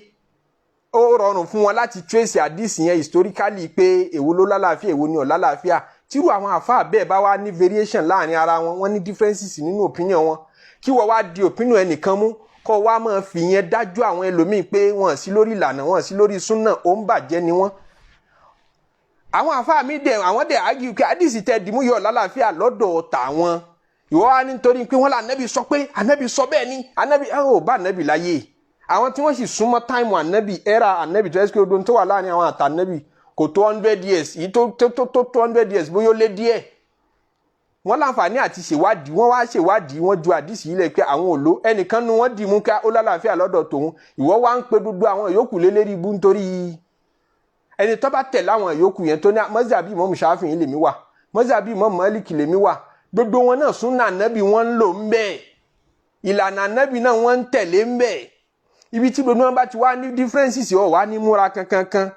ó rọrùn fún wọn láti trace hadisi yẹn historically pé èwo ló lálàáfíà èwo ni ò lálàáfíà tírú àwọn àfáà bẹ́ẹ̀ bá wá ní variation láàrin ara wọn wọ́n ní differences nínú opinion wọn kí wọ́n wá di opinion ẹnìkan mú kọ́ wá máa fi yẹn dájú àwọn ẹlòmíì pé wọ́n sí lórí ìlànà wọ́n sí lórí súnà ó ń bàjẹ́ ni wọ́n àwọn àfáà mi dẹ̀ àwọn dẹ̀ argue pé hadisi tẹ dìmú yọ lálàáfíà lọ́dọ̀ tàwọn ìwọ wá nítorí pé wọ́n lá ànábì sọ pé ànábì sọ bẹ́ẹ̀ ni ànábì ò bá ànábì láyé àwọn tí wọ́n sì súnmọ́ táìmù ànábì era ànábì tó ẹ́ sí pé odò tó wà láàrin àwọn àtànábì kò tó 100 years èyí tó 100 years bóyá ó lé díẹ̀ wọ́n láǹfààní àti ṣèwádìí wọ́n wá ṣèwádìí wọ́n ju àdìsí yìí lẹ̀ pé àwọn òlò ẹnìkan nu wọ́n dì mú ká ó lálàáfíà lọ́dọ̀ tòun ìwọ wá ń pe gbogbo àwọn ìyókù lélẹ́rí ibú nítorí ẹni tó bá tẹ̀lé àwọn ìyókù yẹn tó ní mọ́sàbí Imam Shafi'i lèmi wà mọ́sàbí Imam Malik lèmi wà gbogbo wọn náà súnà ànábì wọ́n ń lò ń bẹ́ẹ̀ ìlànà ànábì náà wọ́n ń tẹ̀lé ń bẹ́ẹ̀ ibi tí gbogbo wọn bá ti wá ní differences ọ̀ wá ní múra kankan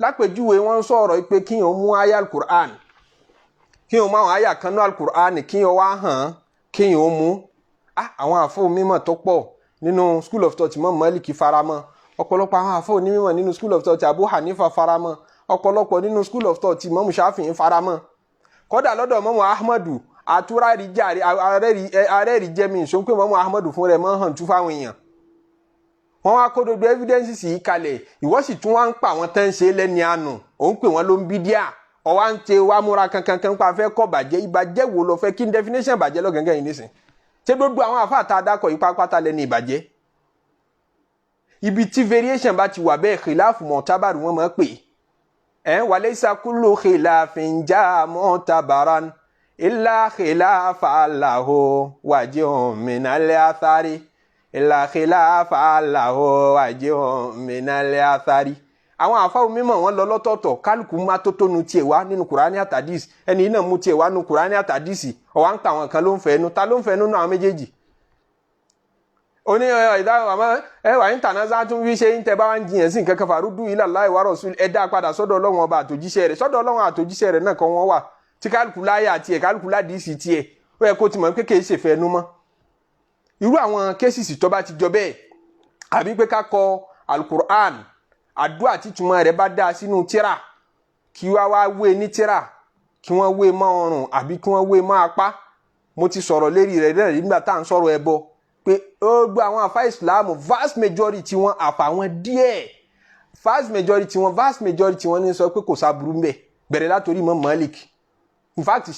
lápèjúwe wọ́n sọ̀rọ̀ pé kíyàn mú àyá al-Qur'an kíyàn mú àwọn àyá kan náà al-Qur'an kíyàn wá hàn kíyàn mú àwọn àfọ mímọ̀ tó pọ̀ nínú school of thought Imam Malik faramọ́ ọ̀pọ̀lọpọ̀ àwọn àfọ onímọ̀ nínú school of thought Abu Hanifa faramọ́ ọ̀pọ̀lọpọ̀ nínú school of thought Imam Shafi'i faramọ́ kódà lọ́dọ̀ Imam Ahmadu àtúrárì jàre arẹ́rì jẹ́mi ìṣó pé Imam Ahmadu fún rẹ̀ mọ́ hàn tú fáwọn èèyàn wọ́n wá kó dodo evidences yìí kalẹ̀ ìwọ sì tún wá ń pa àwọn tán ṣe lẹ́ni àánú òun pè wọ́n ló ń bí díà ọwá ń tẹ wá múra kankan pa fẹ́ kọ́ bàjẹ́ ìbàjẹ́ wo lọ fẹ́ kí n definition bàjẹ́ lọ́gàngàn yìí nísìn ṣé gbogbo àwọn àfáà tá a dákọ̀ yìí pátá lẹ́ni ìbàjẹ́ ibi tí variation bá ti wà bẹ́ẹ̀ khilafu mu'tabar wọ́n máa pè walaysa kullu khilafin ja mu'tabaran illa khilafa lahu wajhun min al-athari illa khilafa lahu wajhun min al-athari àwọn àfáà mímọ̀ wọn lọ lọ́tọ̀ọ̀tọ̀ kálukú má tó tónu tiẹ̀ wá nínú Kùránì àtàdísì ẹni náà mú tiẹ̀ wá nínú Kùránì àtàdísì ọ̀wá ń pa àwọn kan ló ń fẹ́ ẹnu ta ló ń fẹ́ ẹnu náà àwọn méjèèjì oni ida ama wa international wi se inte ba wan jiyan sin kankan farudu ila Allah wa rasul ẹ dá padà sọ́dọ̀ Ọlọ́run ọba àtòjíṣẹ́ rẹ̀ sọ́dọ̀ Ọlọ́run àtòjíṣẹ́ rẹ̀ náà kan wọ́n wà tí calcula ya ti ẹ calcula dc ti ẹ ó yẹ kó ti mọ̀ pé ke ṣe fẹ́ nu mọ́ irú àwọn cases tó bá ti jọ bẹ́ẹ̀ àbí pé ká kọ alquran àdúà tí túmọ̀ rẹ̀ bá dá sínú tírà kí wá wé ní tírà kí wọ́n wé mọ́ ọrùn àbí kí wọ́n wé mọ́ apá mo ti sọ̀rọ̀ lérí rẹ̀ nígbà tá ń sọ̀rọ̀ ẹbọ pé ó gbọ́ àwọn àfáà Islam vast majority wọn àfàwọn díẹ̀ vast majority wọn ní sọ pé kò sáburú ńbẹ̀ bẹ̀rẹ̀ látorí Imam Malik in fact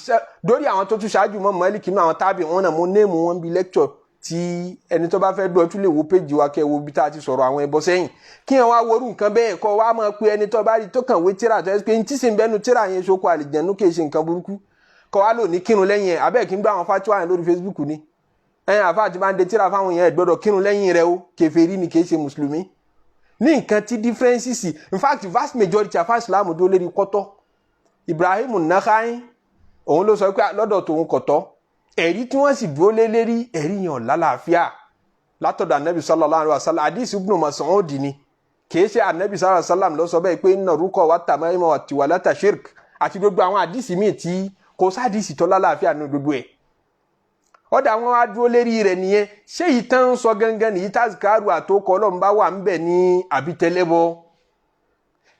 dórí àwọn tó tún ṣáájú Imam Malik nínú àwọn tábì wọn náà mo néèmù wọn bí lecture tí ẹni tó bá fẹ́ dúró tún lè wo péjì wa kẹ́ wo bí tá a ti sọ̀rọ̀ àwọn ẹbọ sẹ́yìn kí wọn wá worú nǹkan bẹ́ẹ̀ kọ́ wá mọ̀ pé ẹni tó bá rí tó kàn wé tíra tó ẹ pé ní tí sì ń bẹ́nu tíra yẹn ṣoko àlìjẹ̀nú kì í ṣe nǹkan burúkú kọ́ wá lò ní kírun lẹ́yìn ẹ̀ abẹ́ẹ̀ kí ń gbá àwọn fatiwa yẹn lórí Facebook ni àfáà tí bá ń de tíra fáwọn èèyàn ẹ gbọ́dọ̀ kírun lẹ́yìn rẹ̀ o kèfèrí ni kì í ṣe mùsùlùmí ní nǹkan tí differences in fact vast majority àfáà Islam dúró lérí kọ́tọ́ Ibrahim Nakhai òun ló sọ pé lọ́dọ̀ tòun kọ̀tọ́ ẹ̀rí tí wọ́n sì dúró lé lérí ẹ̀rí yẹn lálàáfíà látọ̀dọ̀ Ànábì sallallahu alaihi wasallam hadith Ibn Mas'ud ni kì í ṣe Ànábì sallallahu alaihi wasallam ló sọ bẹ́ẹ̀ pé inna ruqa wa tamaima wa tiwalata shirk àti gbogbo àwọn hadith míì tí kò sádìsì tó lálàáfíà ní gbogbo ẹ̀ ọ̀dà àwọn wá dúró lérí rẹ̀ nìyẹn ṣé ìtàn sọ gangan ní tazkaru àtòkọ Ọlọ́run bá wà ńbẹ̀ ní àbítẹ́lẹ́bọ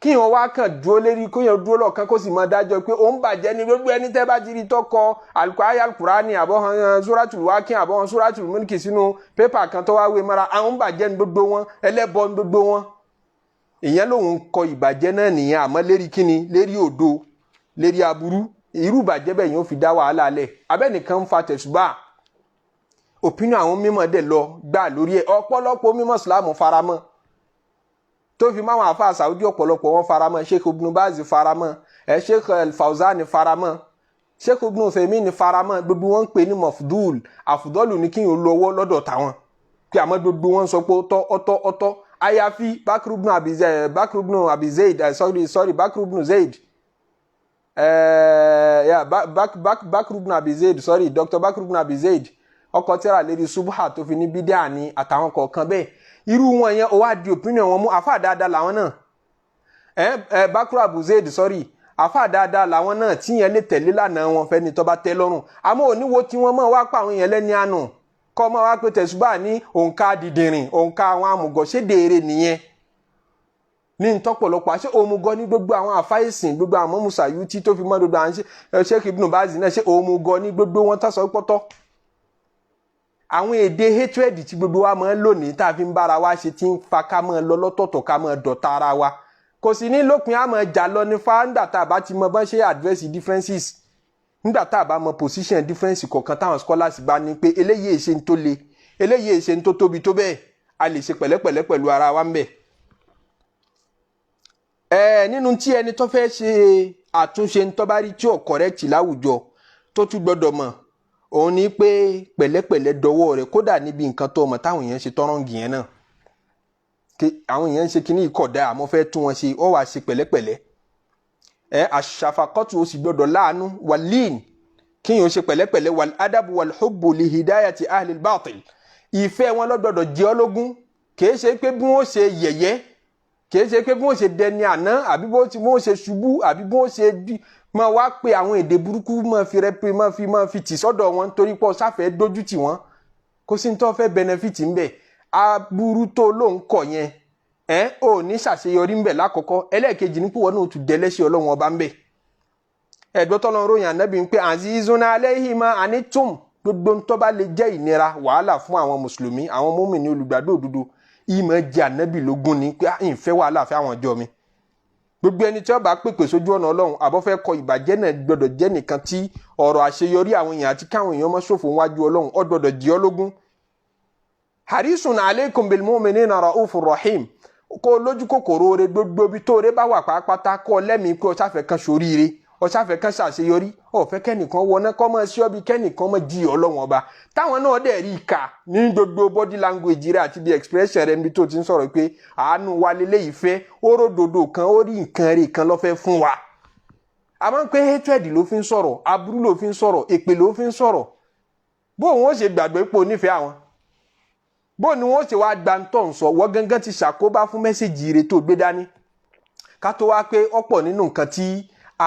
kí wọn wá kàn dúró lérí kó yẹn dúró lọ́kàn kó sì máa dájọ́ pé òun bàjẹ́ ní gbogbo ẹni tẹ́ bá ti rí tọkọ alukurani àbọ̀hàn suratul wakin àbọ̀hàn suratul mulki sínú pépà kan tó wá wé mara àwọn bàjẹ́ ní gbogbo wọn ẹlẹ́bọ ní gbogbo wọn ìyẹn lòun kọ ìbàjẹ́ náà nìyẹn àmọ́ lérí kíni lérí òdo lérí aburú irú bàjẹ́ bẹ́ẹ̀ yẹn ó fi dá wàhálà lẹ̀ abẹ́nìkan ń fa tẹ̀sùbà opinion àwọn mímọ̀ dẹ̀ lọ gbà lórí ẹ̀ ọ̀pọ̀lọpọ̀ mímọ̀ Islam faramọ́ tó fi máwọn àfáà Saudi ọ̀pọ̀lọpọ̀ wọn faramọ́ Sheikh Ibn Baz faramọ́ Sheikh Al-Fawzan faramọ́ Sheikh Ibn Uthaymeen faramọ́ gbogbo wọn ń pè ní mafdul àfùdọ́lù ní kíyàn lọ́wọ́ lọ́dọ̀ táwọn pé àmọ́ gbogbo wọn sọ pé ọ̀tọ̀ àyàfi Bakr ibn Abi Zayd Bakr ibn Zayd Bakr ibn Abi Zayd Dr. Bakr ibn Abi Zayd ọkọ̀ tíra lérí subha tó fi ní bídíà ní àtàwọn kọ̀ọ̀kan bẹ́ẹ̀ irú wọn yẹn ó wá di opinion wọn mú àfáà dáadáa làwọn náà Bakr Abu Zayd àfáà dáadáa làwọn náà tí yẹn lè tẹ̀lé lánàá wọn fẹ́ni tó bá tẹ́ lọ́rùn àmọ́ òníwo tí wọ́n mọ̀ wá pa àwọn yẹn lẹ́ni àánú kọ́ mọ́ wá pé tẹ̀sùbà ní òǹkà dìdìrìn òǹkà àwọn amùgọ̀ ṣé dèrè nìyẹn ní ntọ́pọ̀lọpọ̀ àṣẹ òmùgọ̀ ní gbogbo àwọn àfáìsìn gbogbo àwọn Musayuti tó fi mọ́ gbogbo àwọn Sheikh Ibn Baz náà ṣé òmùgọ̀ ní gbogbo wọn tásọ pọ́tọ́ àwọn èdè hatred tí gbogbo wa máa ń lónìí tá a fi ń bára wa ṣe tí ń fa ká máa lọ lọ́tọ̀ọ̀tọ̀ ká máa dọ̀tá ara wa kò sí ní lópin á máa jà lọ ní fáńdà tá a bá ti mọ bọ́n ṣe address differences nígbà tá a bá mọ position difference kọ̀ọ̀kan táwọn scholars bá ní pé eléyìí èṣe ń tó le eléyìí èṣe ń tó tóbi tó bẹ́ẹ̀ a lè ṣe pẹ̀lẹ́pẹ̀lẹ́ pẹ̀lú ara wa ń bẹ̀. nínú tí ẹni tó fẹ́ ṣe àtúnṣe ń tó bá rí tí ò correct láwùjọ tó tún gbọ́dọ̀ mọ̀ òun ní pé pẹ̀lẹ́pẹ̀lẹ́ dọwọ́ rẹ̀ kódà níbi nǹkan tó mọ̀ táwọn èèyàn ṣe tọ́rọ̀ǹgì yẹn náà àwọn èèyàn ń ṣe kíní ìkọ̀dá àmọ́ fẹ́ tún wọn ṣe ó wàá ṣe pẹ̀lẹ́pẹ̀lẹ́ àṣàfàkọ́tù ó sì gbọ́dọ̀ láàánú wàlíìn kíyàn ó ṣe pẹ̀lẹ́pẹ̀lẹ́ wal adabu wal hubbu li hidayati ahlil batil ìfẹ́ wọn lọ́gbọ́dọ̀ jẹ́ ọlógún kìí ṣe pé bí wọ́n ṣe yẹ̀yẹ́ kìí ṣe pé bí wọ́n ṣe dẹni àná àbí bí wọ́n ṣe ṣubú àbí bí wọ́n ṣe máa wá pé àwọn èdè burúkú máa fi rẹpẹ máa fi tì sọ́dọ̀ wọn torí pé ọ̀sáfẹ́ dójú tì wọ́n kó sì ń tọ́ fẹ́ benefit ń bẹ̀ aburú tó ló ń kọ̀ yẹn ò ní ṣàṣeyọrí ń bẹ̀ lákọ̀ọ́kọ́ ẹlẹ́ẹ̀kejì ní púpọ̀ náà tún dẹ́lẹ́ṣẹ̀ Ọlọ́run ọba ń bẹ̀ ẹ̀dọ́ tọ́lọ́run ròyìn ànábì ń pé azizun alayhi ma anitum gbogbo ń tọ́ bá lè jẹ́ ìnira wàhálà fún àwọn mùsùlùmí àwọn mùmínì olùgbàdo òdodo ìmọ̀ jẹ́ ànábì lógún ni pé ìfẹ́ wàhálà fẹ́ àwọn ọjọ́ mi gbogbo ẹni tí ó bá pèpè sójú ọ̀nà Ọlọ́run àbọ̀fẹ́ kọ ìbàjẹ́ náà gbọ́dọ̀ jẹ́ nìkan tí ọ̀rọ̀ àṣeyọrí àwọn èèyàn àti káwọn èèyàn mọ́ ṣòfò wájú Ọlọ́run ó gbọ́dọ̀ jẹ́ ọlógún. harisun aleikum bil mu'minina raufur rahim kó lójú kòkòrò rẹ gbogbo bí tó rẹ bá wà pàápàá kó lẹ́mìí pé ọ̀sáfẹ́ kan ṣoríire ọ̀sáfẹ́ kan ṣàṣeyọrí ọ̀fẹ́ kẹ́nìkan wọná kọ́ mọ́ sí ọbí kẹ́nìkan mọ́ jí Ọlọ́run ọba táwọn náà dẹ̀ rí ìka ní gbogbo body language rẹ àti bí expression rẹ níbi tó ti ń sọ̀rọ̀ pé àánú wa lélẹ́yìí fẹ́ ó ròdòdò kan ó rí nǹkan rẹ̀ kan lọ́fẹ́ fún wa àmọ́ pé hatred ló fi ń sọ̀rọ̀ aburú ló fi ń sọ̀rọ̀ èpè ló fi ń sọ̀rọ̀ bó òun ó ṣe gbàgbé pò nífẹ̀ẹ́ àwọn bó ni wọ́n ṣe wá gba ntọ́ nsọ wọ́n gangan ti ṣàkóbá fún mẹ́sẹ̀gì rẹ̀ tó gbé dání ká tó wá pé ọ̀pọ̀ nínú nǹkan tí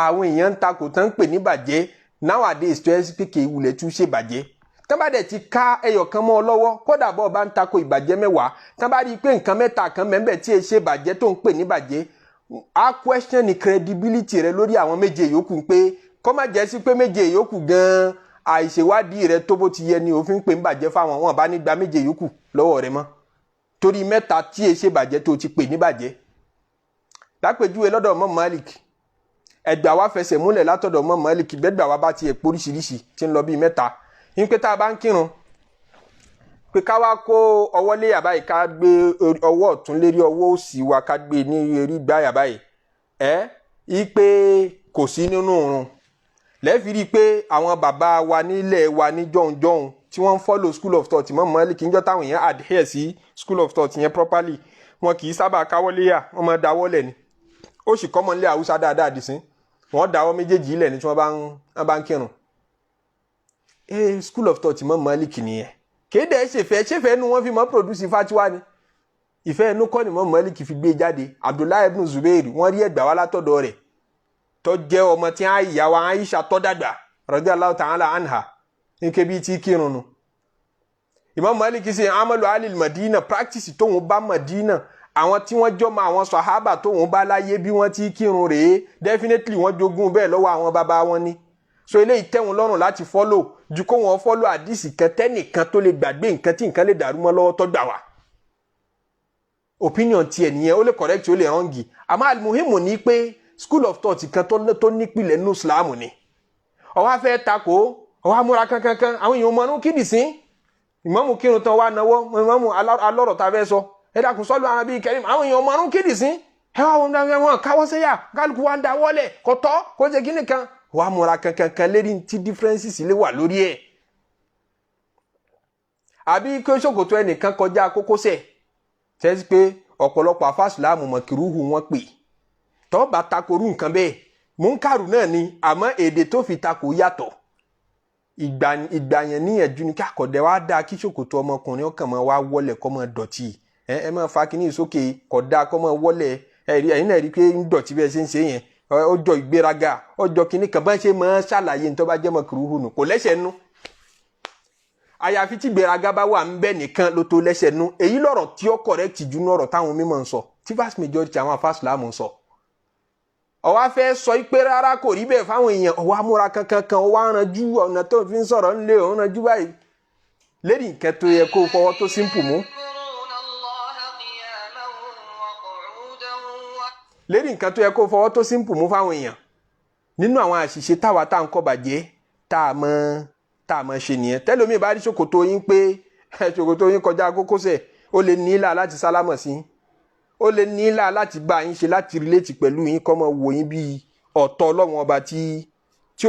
àwọn èèyàn ń takò tán ń pè ní bàjẹ́ nowadays tó ẹ́ pé kì í wulẹ̀ tún ṣe bàjẹ́ tán bá dẹ̀ ti ká ẹyọ kan mọ́ ọ lọ́wọ́ kódà bọ́ ọ bá ń takò ìbàjẹ́ mẹ́wàá tán bá rí i pé nǹkan mẹ́ta kan mẹ́mbẹ̀ tí ẹ ṣe bàjẹ́ tó ń pè ní bàjẹ́ á question ní credibility rẹ lórí àwọn méje yòókù pé kó má jẹ́ sí pé méje yòókù gan-an àìṣèwádìí rẹ tó bó ti yẹ ni òfin pè ń bàjẹ́ fáwọn wọn bá ní gba méje yòókù lọ́wọ́ rẹ mọ́ torí mẹ́ta tí ẹ ṣe bàjẹ́ tó ti pè ní bàjẹ́ lápèjúwe lọ́dọ̀ Imam Malik ẹgbà wa fẹsẹ̀ múlẹ̀ látọ̀dọ̀ Imam Malik bẹ́gbà wa bá tiẹ̀ póríṣiríṣi tí ń lọ bíi mẹ́ta ní pé tá a bá ń kírun pé ká wá kó ọwọ́ lé yàbá yìí ká gbé ọwọ́ ọ̀tún lérí ọwọ́ òsì wa ká gbé ní erí gbá yàbá yìí í pé kò sí nínú òrun lẹ́ẹ̀fì rí i pé àwọn bàbá wa nílẹ̀ wa ní jọ̀hún tí wọ́n ń follow school of thought Imam Malik níjọ́ táwọn èèyàn adhere sí school of thought yẹn properly wọn kì í sábà káwọ́ léyà wọ́n máa dáwọ́ lẹ̀ ni ó sì kọ́ mọ́ nílé Haúsá dáadáa dì sí wọ́n dáwọ́ méjèèjì ilẹ̀ ní tí wọ́n bá ń kírun school of thought Imam Malik nìyẹn kéde ṣèfẹ́ nu wọ́n fi mọ́ produce fatiwa ni ìfẹ́ inú kọ́ ni Imam Malik fi gbé jáde Abdullahi ibn Zubair wọ́n rí ẹgbàá wá látọ̀dọ̀ rẹ̀ tó jẹ́ ọmọ tí ìyá wa Aisha tó dàgbà radiyallahu ta'ala anha ní kébí tí kírun nu Imam Malik ṣe amalu alil Madina practice tóun bá Madina àwọn tí wọ́n jọ́ mọ́ àwọn sahaba tóun bá láyé bí wọ́n ti kírun rèé definitely wọ́n jogún bẹ́ẹ̀ lọ́wọ́ àwọn bàbá wọn ni so eléyìí tẹ́ wọn lọ́rùn láti follow ju kó wọn follow àdìsí kan tẹ́nìkan tó lè gbàgbé nǹkan tí nǹkan lè dàrú mọ́ lọ́wọ́ tó gbà wá opinion tiẹ̀ nìyẹn ó lè correct ó lè wrong àmọ́ alimuhimu ní pé school of thought kan tó nípìlẹ̀ nínú Islam ni ó wá fẹ́ takò ó wá múra kankan àwọn èèyàn mọ̀nú kídì sí ìmáàmù kírun tán wá náwó ìmáàmù alọ́rọ̀ tá a fẹ́ sọ ẹ dákun sọ́lù Ànábì Karim àwọn èèyàn mọ̀nú kídì sí ẹ wá wọn káwọ́ sẹ́yà kálukú wa ń da wọlé kò tọ́ kó jẹ́ kíní kan wà múra kankan lérí tí differences lè wà lórí ẹ̀ àbí kí ṣòkòtò ẹnìkan kọjá kókósẹ̀ tẹ́sí pé ọ̀pọ̀lọpọ̀ afásùlámù mọ̀kìrúhù wọn pè tó bá takorú nǹkan bẹ́ẹ̀ múnkàrù náà ni àmọ́ èdè tó fi takò yàtọ̀ ìgbà yẹn níyànjú ni kákọ̀dẹ̀ wá dáa kí ṣòkòtò ọmọkùnrin ọkàn máa wá wọlé kọ́ máa dọ̀tí ẹ máa fa kíní ìsókè kódà kọ́ máa wọlé ẹ̀yin náà rí pé ń dọ̀tí bẹ́ẹ̀ ṣe ń ṣe yẹn ọjọ́ ìgbéraga ọjọ́ kìíní kan bá ń ṣe máa ṣàlàyé nítorí bá jẹ́ mọ̀kìrúhù nù kò lẹ́sẹ̀ nú àyàfi tí ìgbéraga bá wà ń bẹ nìkan ló tó lẹ́sẹ̀ nú èyí lọ̀rọ̀ tí ó correct jù ní ọ̀rọ̀ táwọn mímọ̀ ń sọ tí vast majority àwọn afásùlámù ń sọ ó wá fẹ́ sọ pé rárá kò rí bẹ́ẹ̀ fáwọn èèyàn ó wá múra kankan ó wá ranjú ọ̀nà tó fi ń sọ̀rọ̀ ńlẹ̀ òun ranjú báyìí lérí nǹkan tó yẹ kó fọwọ́ tó simple mú lérí nǹkan tó yẹ kó fọwọ́ tó simple mú fáwọn èèyàn nínú àwọn àṣìṣe táwa tá à ń kọ́ bàjẹ́ tá a mọ̀ ṣe nìyẹn tẹ́lómi bá rí ṣòkòtò yín pé ṣòkòtò yín kọjá kókósẹ̀ ó lè nílà láti sálámọ̀ sí ó lè nílà láti bá yín ṣe láti relate pẹ̀lú yín kọ́ mọ̀ wò yín bí ọ̀tọ̀ ọlọ́run ọba tí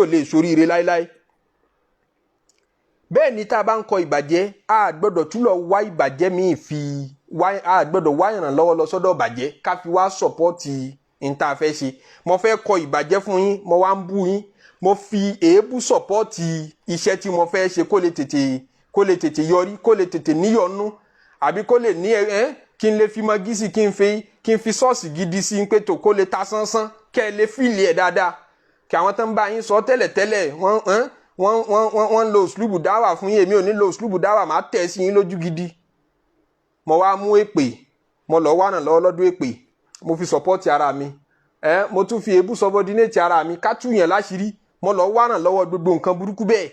ò lè ṣoríire láíláí bẹ́ẹ̀ ni tá a bá ń kọ ìbàjẹ́ a gbọ́dọ̀ tún lọ wá ìbàjẹ́ míì a gbọ́dọ̀ wá ìrànlọ́wọ́ lọ sọ́dọ̀ ìbàjẹ́ ká fi wá sọ̀pọ́ọ̀tì níta fẹ́ ṣe mo fẹ́ kọ ìbàjẹ́ fún yín mo wá ń bú yín mo fi èébú sọ̀pọ́ọ̀tì iṣẹ́ tí mo fẹ́ ṣe kó lè tètè yọrí kó lè tètè níyọnú àbí kó lè ní kí n lè fi magí sí kí n fi sọ́ọ̀sì gidi sí pé tó kó lè ta sánsán kẹ́ ẹ lè fìlì ẹ̀ dáadáa kí àwọn tó ń bá yín sọ tẹ́lẹ̀tẹ́lẹ̀ wọ́n ń lo òṣùlùbù dáwà fún yín èmi ò ní lo òṣùlùbù dáwà máa tẹ̀ sí yín lójú gidi mo wá mú èpè mo lọ wá ràn lọ́wọ́ lọ́dún èpè mo fi sọpọ́ọ̀tì ara mi mo tún fi èébú subordinate ara mi ká tú yẹn láṣìírí mo lọ wá ràn lọ́wọ́ gbogbo nǹkan burúkú bẹ́ẹ̀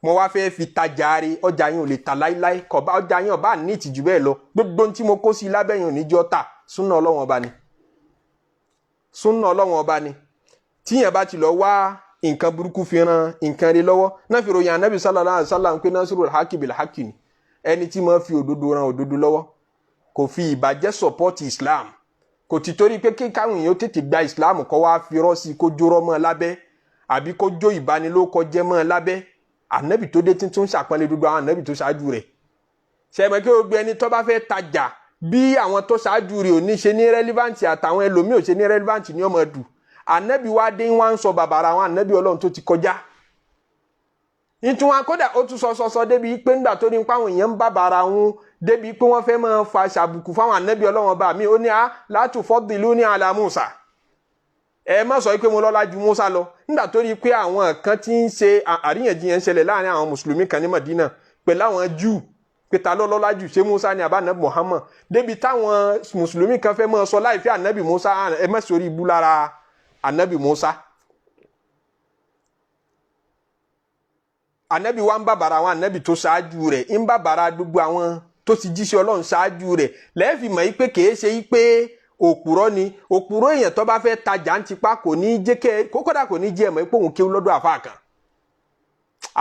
mo wá fẹ́ fi tajà re ọjà yín ò lè ta láíláí kọ̀ọ̀bá ọjà yín ọba ní ìtìjú bẹ́ẹ̀ lọ gbogbo tí mo kó sí lábẹ́ yín ò ní jọ́ tà súnà ọlọ́wọ́n ọba ni tíyẹn bá ti lọ wá nǹkan burúkú fi ran nǹkan rí lọ́wọ́ náà fi ròyìn Ànábì sallallahu alaihi wasallam pé nasirul haqi bil haqi ni ẹni tí mo fi òdodo ran òdodo lọ́wọ́ kò fi ìbàjẹ́ support Islam kò ti torí pé káwọn èèyàn tètè gba Islam kọ́ wá fi rọ́ sí kó jórọ́ mọ́ lábẹ́ àbí kó jó ìbanilókọ jẹ́ mọ́ lábẹ́ Ànábì tó dé tí tún ṣàpọ́nlé gbogbo àwọn Ànábì tó ṣáájú rẹ̀ ṣẹ̀mọ̀ kí gbogbo ẹni tó bá fẹ́ tajà bí àwọn tó ṣáájú rẹ̀ ò ní ṣe ní relevant àtàwọn ẹlòmíì ò ṣe ní relevant ní ọmọ dù Ànábì wá dé wá ń sọ bàbàrà àwọn Ànábì Ọlọ́run tó ti kọjá ìtún wọn kódà ó tún sọ débi pé ńgbà tó ní páwọn èèyàn ń bàbàrà wọn débi pé wọ́n fẹ́ máa fa ṣàbùkù fáwọn ànábì Ọlọ́run ọba mi ó ní látù fọ́dìlú ní ala Musa ẹ má sọ pé mo lọ́lá ju Musa lọ nígbà tó rí pé àwọn kan ti ń ṣe àríyànjiyàn ṣẹlẹ̀ láàrin àwọn mùsùlùmí kan ní Madina pẹ̀lú àwọn Júù pé ta ló lọ́lá jù ṣé Musa ni àbá ànábì Muhammad débi táwọn mùsùlùmí kan fẹ́ máa sọ láìfẹ́ ànábì Musa ẹ má sórí ibú lára ànábì Musa. ànábì wa ń bàbàrà àwọn ànábì tó ṣáájú rẹ̀ ń bàbàrà gbogbo àwọn tó ti jíṣẹ́ Ọlọ́run ṣáájú rẹ̀ lẹ́ẹ̀fì mọ̀ pé kìí ṣe pé òpùrọ́ ni òpùrọ́ èèyàn tó bá fẹ́ tajà ń tipa kò ní jẹ́ kẹ́ kókódà kò ní jẹ́ ẹ̀mọ́ pé òun kéwú lọ́dọ̀ àfa kan